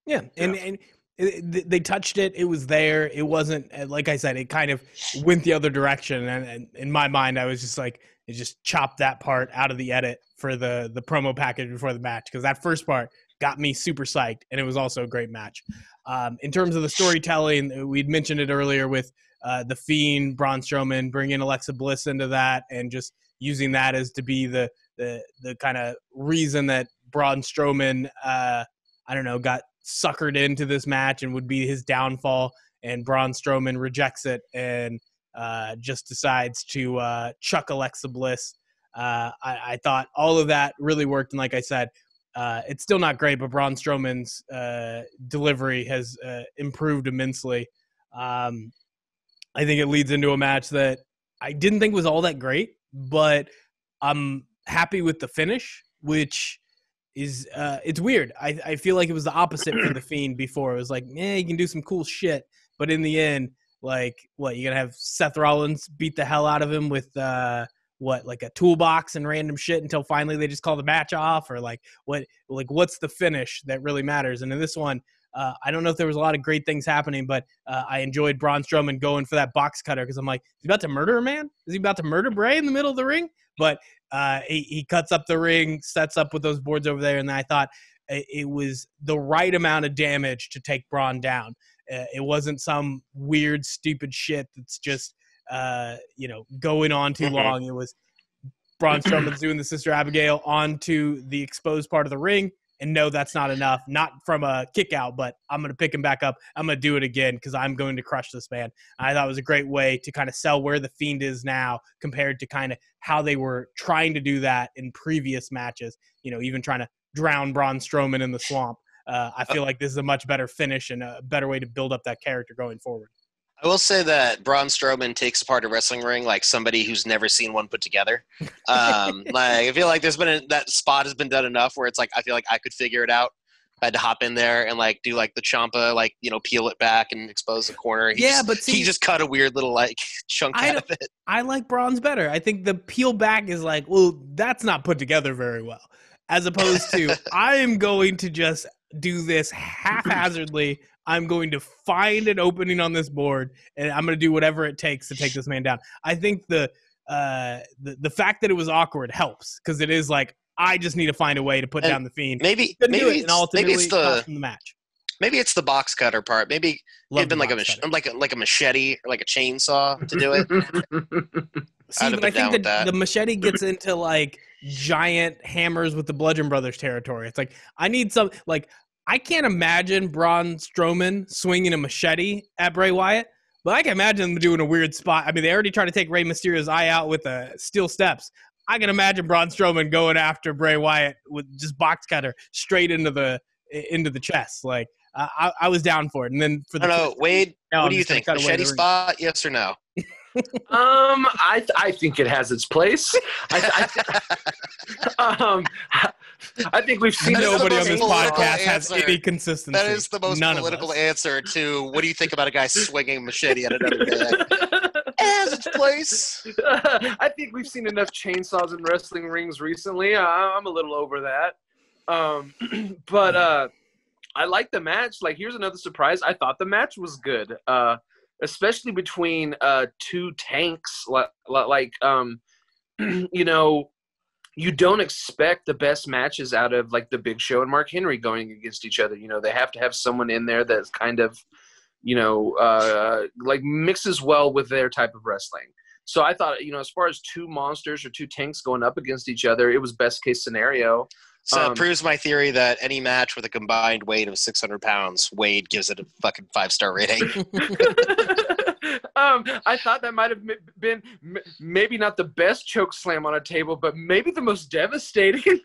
Yeah, and they touched it. It was there. It wasn't, like I said, it kind of went the other direction. And in my mind, I was just like, it just chopped that part out of the edit for the promo package before the match, because that first part got me super psyched, and it was also a great match. In terms of the storytelling, we'd mentioned it earlier with The Fiend, Braun Strowman, bringing Alexa Bliss into that, and just using that as to be the kind of reason that Braun Strowman, got suckered into this match and would be his downfall, and Braun Strowman rejects it and just decides to chuck Alexa Bliss. I thought all of that really worked, and like I said, it's still not great, but Braun Strowman's delivery has improved immensely. I think it leads into a match that I didn't think was all that great, but I'm happy with the finish, which is it's weird. I feel like it was the opposite for The Fiend before. It was like, you can do some cool shit, but in the end, like, what, you're gonna have Seth Rollins beat the hell out of him with like a toolbox and random shit until finally they just call the match off, or what's the finish that really matters? And in this one, I don't know if there was a lot of great things happening, but I enjoyed Braun Strowman going for that box cutter, because I'm like, is he about to murder a man? Is he about to murder Bray in the middle of the ring? But he cuts up the ring, sets up with those boards over there, and I thought it was the right amount of damage to take Braun down. It wasn't some weird, stupid shit that's just going on too long. It was Braun Strowman's doing the Sister Abigail onto the exposed part of the ring, and no, that's not enough. Not from a kick out, but I'm going to pick him back up. I'm going to do it again because I'm going to crush this man. I thought it was a great way to kind of sell where the Fiend is now compared to kind of how they were trying to do that in previous matches, even trying to drown Braun Strowman in the swamp. I feel like this is a much better finish and a better way to build up that character going forward. I will say that Braun Strowman takes apart a wrestling ring like somebody who's never seen one put together. I feel like that spot has been done enough where it's like, I feel like I could figure it out. I had to hop in there and do the Ciampa, peel it back and expose the corner. He just cut a weird little chunk out of it. I like Braun's better. I think the peel back is that's not put together very well. As opposed to, I am going to just do this haphazardly. I'm going to find an opening on this board, and I'm going to do whatever it takes to take this man down. I think the fact that it was awkward helps, because it is I just need to find a way to put down the Fiend. Maybe it's the match. Maybe it's the box cutter part. Maybe it'd been like a machete or like a chainsaw to do it. See, but I think the machete gets into giant hammers with the Bludgeon Brothers territory. It's I need some I can't imagine Braun Strowman swinging a machete at Bray Wyatt, but I can imagine them doing a weird spot. I mean, they already tried to take Rey Mysterio's eye out with steel steps. I can imagine Braun Strowman going after Bray Wyatt with just box cutter straight into the chest. I was down for it. And then for Wade, what do you think? Machete spot, yes or no? I think it has its place. I think we've seen nobody on this podcast has any consistency. That is the most political answer to what do you think about a guy swinging a machete at another guy? It has its place. I think we've seen enough chainsaws in wrestling rings recently. I'm a little over that. But I like the match. Here's another surprise. I thought the match was good. Especially between two tanks, you don't expect the best matches out of the Big Show and Mark Henry going against each other. They have to have someone in there that's kind of, mixes well with their type of wrestling. So I thought, as far as two monsters or two tanks going up against each other, it was best case scenario. So it proves my theory that any match with a combined weight of 600 pounds, Wade gives it a fucking 5-star rating. I thought that might have been maybe not the best choke slam on a table, but maybe the most devastating.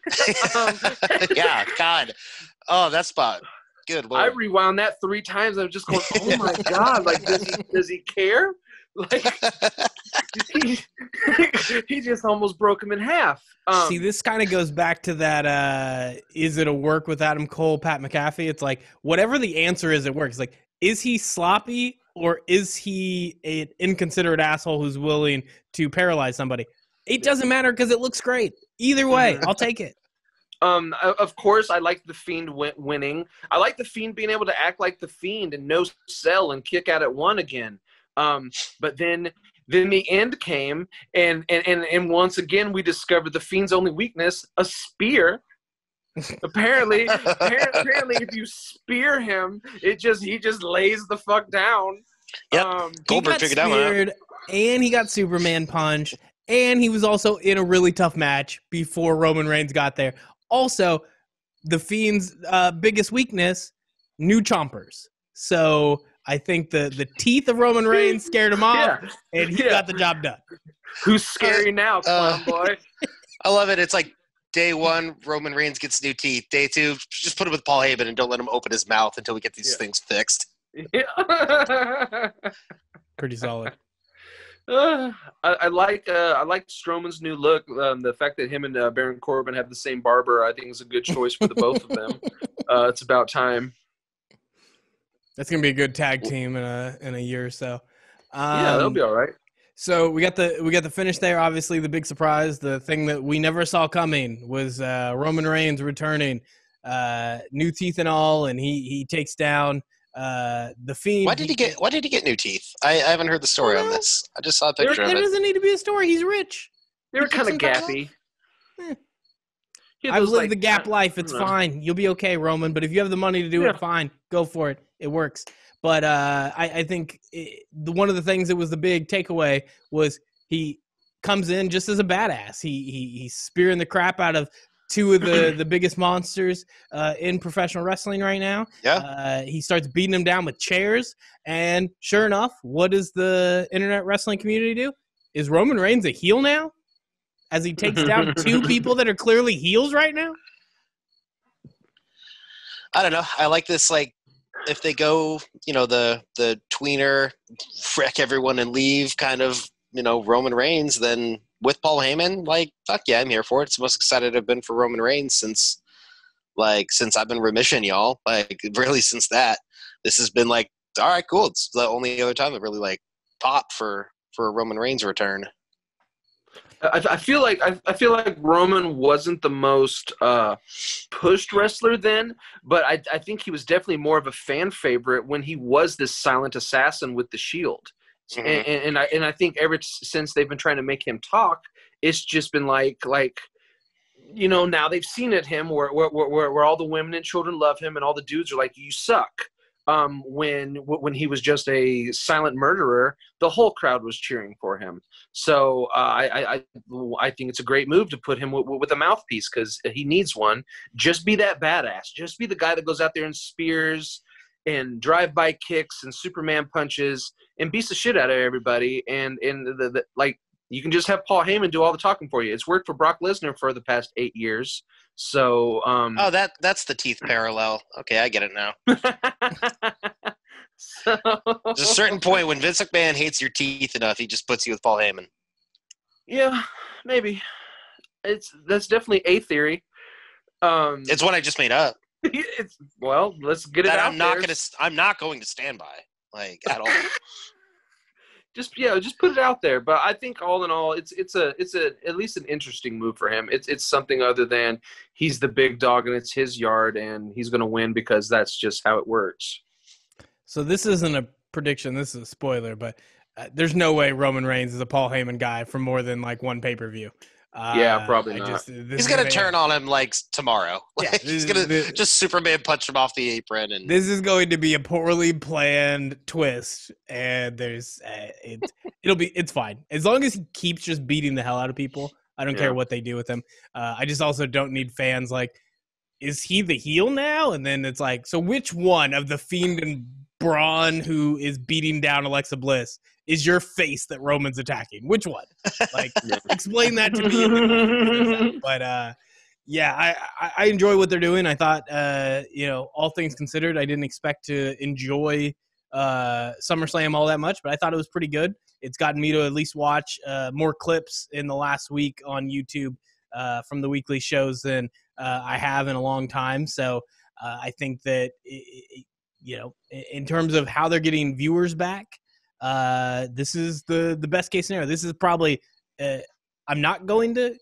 Yeah, God. Oh, that spot. Good Lord. I rewound that 3 times. I was just going, oh my God, does he care? He just almost broke him in half. See, this kind of goes back to that, is it a work with Adam Cole, Pat McAfee? It's whatever the answer is, it works. is he sloppy or is he an inconsiderate asshole who's willing to paralyze somebody? It doesn't matter because it looks great. Either way, I'll take it. Of course, I like the Fiend winning. I like the Fiend being able to act like the Fiend and no sell and kick out at one again. But then the end came, and once again we discovered the Fiend's only weakness, a spear. apparently, if you spear him, he just lays the fuck down. Yep. Goldberg figured that one out. And he got Superman punched, and he was also in a really tough match before Roman Reigns got there. Also, the Fiend's biggest weakness, new chompers. So I think the teeth of Roman Reigns scared him off, and he got the job done. Who's scary now, clown boy? I love it. It's like day one, Roman Reigns gets new teeth. Day two, just put him with Paul Heyman and don't let him open his mouth until we get these things fixed. Yeah. Pretty solid. I like Strowman's new look. The fact that him and Baron Corbin have the same barber, I think, is a good choice for the both of them. It's about time. That's gonna be a good tag team in a year or so. Yeah, that'll be all right. So we got the finish there. Obviously, the big surprise, the thing that we never saw coming, was Roman Reigns returning, new teeth and all, and he takes down the Fiend. Why did he get new teeth? I haven't heard the story on this. I just saw a picture of it. There doesn't need to be a story. He's rich. They were kind of gappy. I've lived the gap life. It's fine. You'll be okay, Roman. But if you have the money to do it, fine. Go for it. It works. But I think one of the things that was the big takeaway was he comes in just as a badass. He's spearing the crap out of two of the biggest monsters in professional wrestling right now. Yeah. He starts beating them down with chairs. And sure enough, what does the internet wrestling community do? Is Roman Reigns a heel now? As he takes down two people that are clearly heels right now? I don't know. I like this, like, if they go, the tweener, wreck everyone and leave kind of, Roman Reigns, then with Paul Heyman, like, fuck yeah, I'm here for it. It's the most excited I've been for Roman Reigns since I've been remission, y'all. Like, really, since that, this has been like, all right, cool. It's the only other time it really, like, popped for a Roman Reigns return. I feel like Roman wasn't the most pushed wrestler then, but I think he was definitely more of a fan favorite when he was this silent assassin with the Shield. Mm-hmm. And I think ever since they've been trying to make him talk, it's just been like now they've seen it him where all the women and children love him and all the dudes are like, you suck. When he was just a silent murderer, the whole crowd was cheering for him. So I think it's a great move to put him with a mouthpiece because he needs one. Just be that badass. Just be the guy that goes out there and spears and drive-by kicks and Superman punches and beats the shit out of everybody. And you can just have Paul Heyman do all the talking for you. It's worked for Brock Lesnar for the past 8 years. So that's the teeth parallel. Okay, I get it now. There's a certain point when Vince McMahon hates your teeth enough, he just puts you with Paul Heyman. Yeah, maybe. That's definitely a theory. It's one I just made up. Let's get it out there. I'm not going to stand by, like, at all. Just put it out there. But I think all in all, it's at least an interesting move for him. It's something other than he's the big dog and it's his yard and he's going to win because that's just how it works. So this isn't a prediction. This is a spoiler, but there's no way Roman Reigns is a Paul Heyman guy for more than like one pay-per-view. Yeah, probably not. He's going to turn on him like tomorrow. Yeah, he's going to just Superman punch him off the apron. And this is going to be a poorly planned twist, and there's it's fine as long as he keeps just beating the hell out of people. I don't care what they do with him. I just also don't need fans like, is he the heel now? And then it's like, so which one of the Fiend and Braun who is beating down Alexa Bliss is your face that Roman's attacking? Which one? Like, explain that to me. But I enjoy what they're doing. I thought, all things considered, I didn't expect to enjoy SummerSlam all that much, but I thought it was pretty good. It's gotten me to at least watch more clips in the last week on YouTube from the weekly shows than I have in a long time. So I think that in terms of how they're getting viewers back, this is the best case scenario. This is probably I'm not going to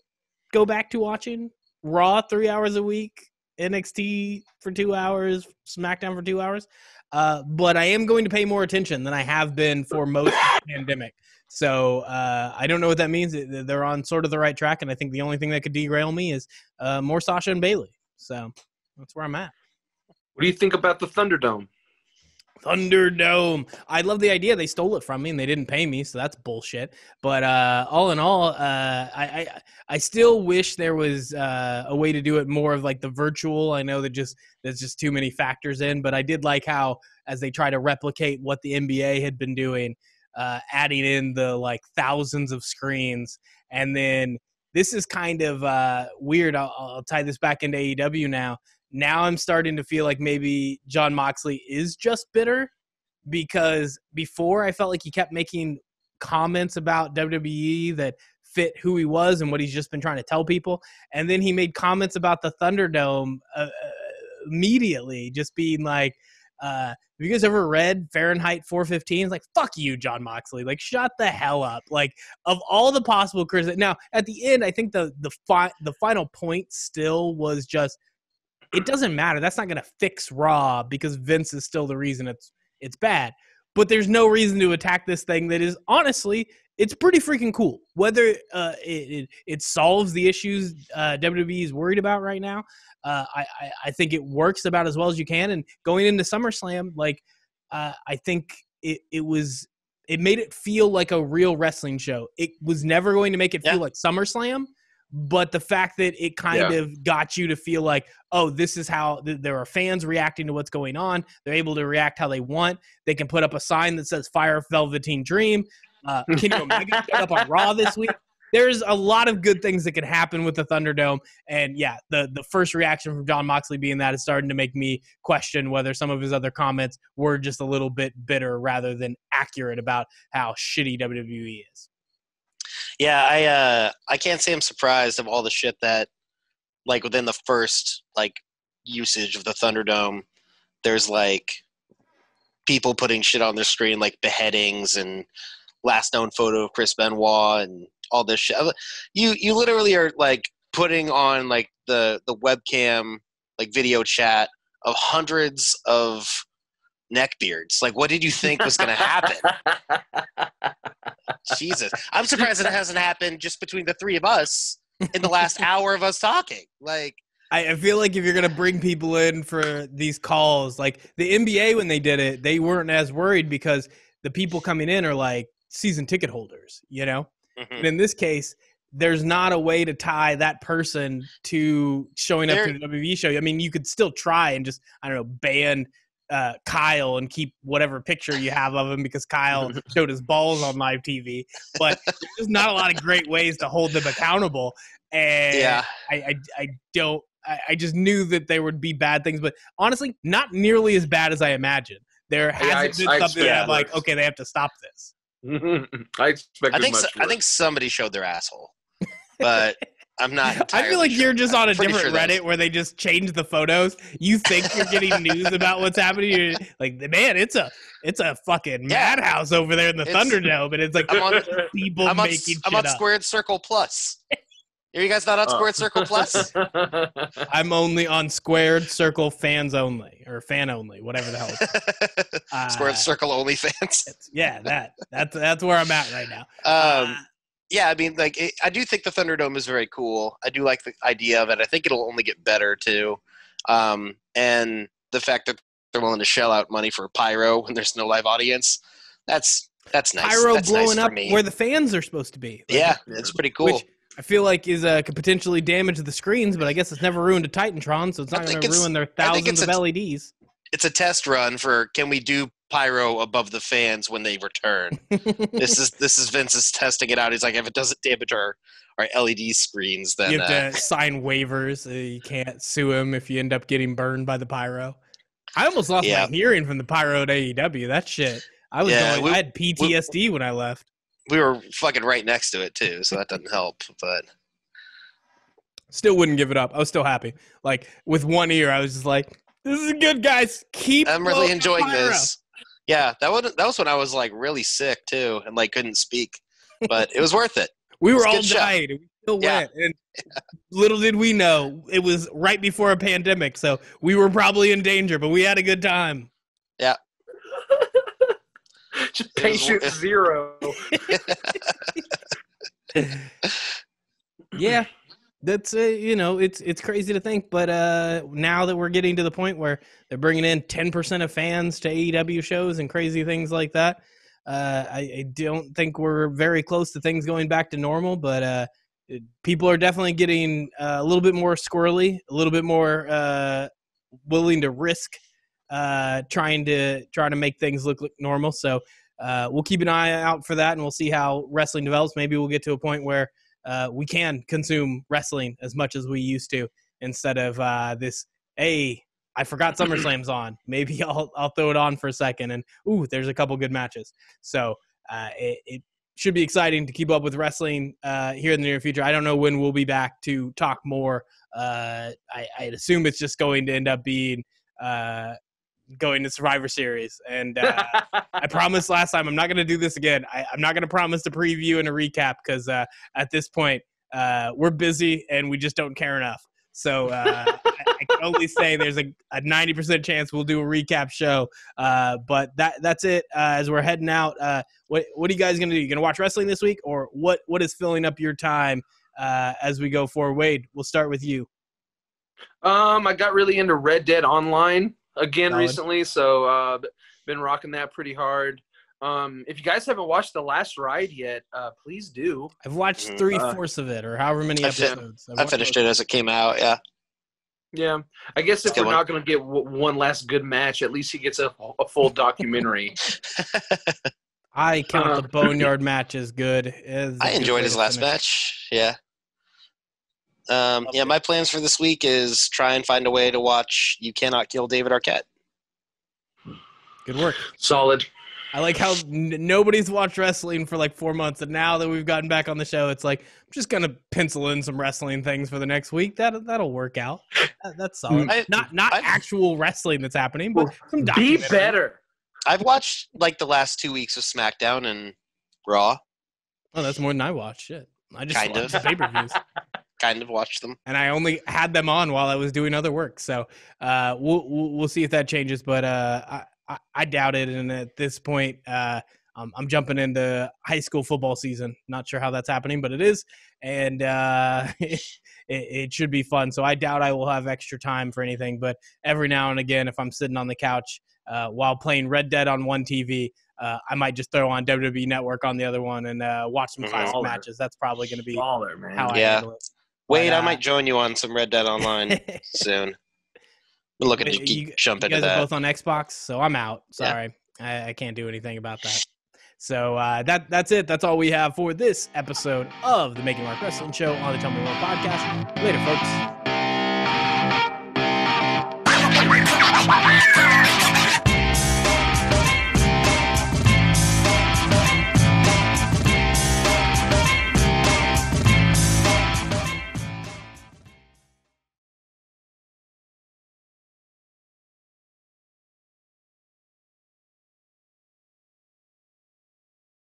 go back to watching Raw 3 hours a week, NXT for 2 hours, SmackDown for 2 hours. But I am going to pay more attention than I have been for most of the pandemic. So I don't know what that means. They're on sort of the right track, and I think the only thing that could derail me is more Sasha and Bayley. So that's where I'm at. What do you think about the Thunderdome? Thunderdome. I love the idea. They stole it from me and they didn't pay me, so that's bullshit. But all in all, I still wish there was a way to do it more of like the virtual. I know that there's just too many factors in, but I did like how as they try to replicate what the NBA had been doing, adding in the like thousands of screens, and then this is kind of weird. I'll tie this back into AEW now. Now I'm starting to feel like maybe Jon Moxley is just bitter, because before I felt like he kept making comments about WWE that fit who he was and what he's just been trying to tell people. And then he made comments about the Thunderdome immediately, just being like, have you guys ever read Fahrenheit 415? It's like, fuck you, Jon Moxley. Like, shut the hell up. Like, of all the possible criticism. Now, at the end, I think the final point still was just, it doesn't matter. That's not going to fix Raw because Vince is still the reason it's bad. But there's no reason to attack this thing that is, honestly, it's pretty freaking cool. Whether it solves the issues WWE is worried about right now, I think it works about as well as you can. And going into SummerSlam, like I think it made it feel like a real wrestling show. It was never going to make it feel like SummerSlam. But the fact that it kind of got you to feel like, oh, this is how there are fans reacting to what's going on. They're able to react how they want. They can put up a sign that says Fire Velveteen Dream. Kenny Omega showed up on Raw this week. There's a lot of good things that could happen with the Thunderdome. And yeah, the first reaction from Jon Moxley being that is starting to make me question whether some of his other comments were just a little bit bitter rather than accurate about how shitty WWE is. Yeah, I can't say I'm surprised of all the shit that, like, within the first, like, usage of the Thunderdome, there's, like, people putting shit on their screen, like beheadings and last known photo of Chris Benoit and all this shit. You literally are, like, putting on, like, the webcam, like, video chat of hundreds of neckbeards. Like, what did you think was going to happen? Jesus. I'm surprised it hasn't happened just between the three of us in the last hour of us talking. Like, I feel like if you're going to bring people in for these calls, like the NBA, when they did it, they weren't as worried because the people coming in are like season ticket holders, you know? Mm-hmm. And in this case, there's not a way to tie that person to showing up to the WWE show. I mean, you could still try and just, I don't know, ban Kyle and keep whatever picture you have of him because Kyle showed his balls on live TV. But there's not a lot of great ways to hold them accountable. And I just knew that there would be bad things, but honestly, not nearly as bad as I imagined. There hasn't been something that I'm like, okay, they have to stop this. I think somebody showed their asshole, but I'm not entirely I feel like sure. you're just on a different Reddit where they just change the photos. You think you're getting news about what's happening. You're like, man, it's a fucking madhouse over there in the Thunderdome, and it's like people making shit up. I'm on Squared Circle Plus. Are you guys not on Squared Circle Plus? I'm only on Squared Circle Fans Only, or Fan Only, whatever the hell it's Squared Circle Only Fans. That's where I'm at right now. Yeah, I mean, like, I do think the Thunderdome is very cool. I do like the idea of it. I think it'll only get better, too. And the fact that they're willing to shell out money for pyro when there's no live audience, that's nice. Pyro that's blowing nice up where the fans are supposed to be. Like, it's pretty cool. Which I feel like could potentially damage the screens, but I guess it's never ruined a Titantron, so it's not going to ruin their thousands of LEDs. It's a test run for, can we do pyro above the fans when they return? This is Vince's testing it out. He's like, if it doesn't damage our LED screens, then you have to sign waivers. You can't sue him if you end up getting burned by the pyro. I almost lost my hearing from the pyro at AEW. That shit. I had PTSD when I left. We were fucking right next to it too, so that doesn't help. But still wouldn't give it up. I was still happy. Like with one ear, I was just like, This is good, guys. I'm really enjoying this. Yeah, that was when I was like really sick too, and like couldn't speak, but it was worth it. We were all dying, and we still Yeah. went. And little did we know, it was right before a pandemic, so we were probably in danger, but we had a good time. Yeah. Just patient zero. Yeah, that's it's crazy to think, but now that we're getting to the point where they're bringing in 10% of fans to AEW shows and crazy things like that, I don't think we're very close to things going back to normal, but people are definitely getting a little bit more squirrely, a little bit more willing to risk trying to make things look normal. So we'll keep an eye out for that, and we'll see how wrestling develops. Maybe we'll get to a point where we can consume wrestling as much as we used to, instead of this, hey, I forgot SummerSlam's on. Maybe I'll throw it on for a second, and there's a couple good matches. So it should be exciting to keep up with wrestling here in the near future. I don't know when we'll be back to talk more. I'd assume it's just going to end up being going to Survivor Series. And I promised last time I'm not going to do this again. I'm not going to promise a preview and a recap, because at this point we're busy and we just don't care enough. So I can only say there's a 90% chance we'll do a recap show. But that's it. As we're heading out, what are you guys going to do? You going to watch wrestling this week, or what is filling up your time as we go forward? Wade, we'll start with you. I got really into Red Dead Online again Solid. recently, so been rocking that pretty hard. If you guys haven't watched The Last Ride yet, please do. I've watched 3/4 of it, or however many episodes. I finished it as it came out. Yeah. I guess if we're not going to get one last good match, at least he gets a full documentary. I count the Boneyard match as good. I enjoyed his last match. Yeah. My plans for this week is try and find a way to watch You Cannot Kill David Arquette. Good work. Solid. I like how nobody's watched wrestling for like 4 months, and now that we've gotten back on the show, it's like, I'm just gonna pencil in some wrestling things for the next week. That'll work out. That's solid. Not actual wrestling that's happening, but some be better. I've watched like the last 2 weeks of SmackDown and Raw. Oh, that's more than I watched. Shit, I just Kind watched of. the pay-per-views. Kind of watched them, and I only had them on while I was doing other work. So we'll see if that changes, but I doubt it. And at this point, I'm jumping into high school football season. Not sure how that's happening, but it is, and it should be fun. So I doubt I will have extra time for anything. But every now and again, if I'm sitting on the couch while playing Red Dead on one TV, I might just throw on WWE Network on the other one and watch some classic matches. That's probably going to be how I handle it. Wait, I might join you on some Red Dead Online soon. I'm looking to jump into that. You guys are both on Xbox, so I'm out. Sorry. Yeah. I can't do anything about that. So that's it. That's all we have for this episode of the Making Mark Wrestling Show on the Tell Me More podcast. Later, folks.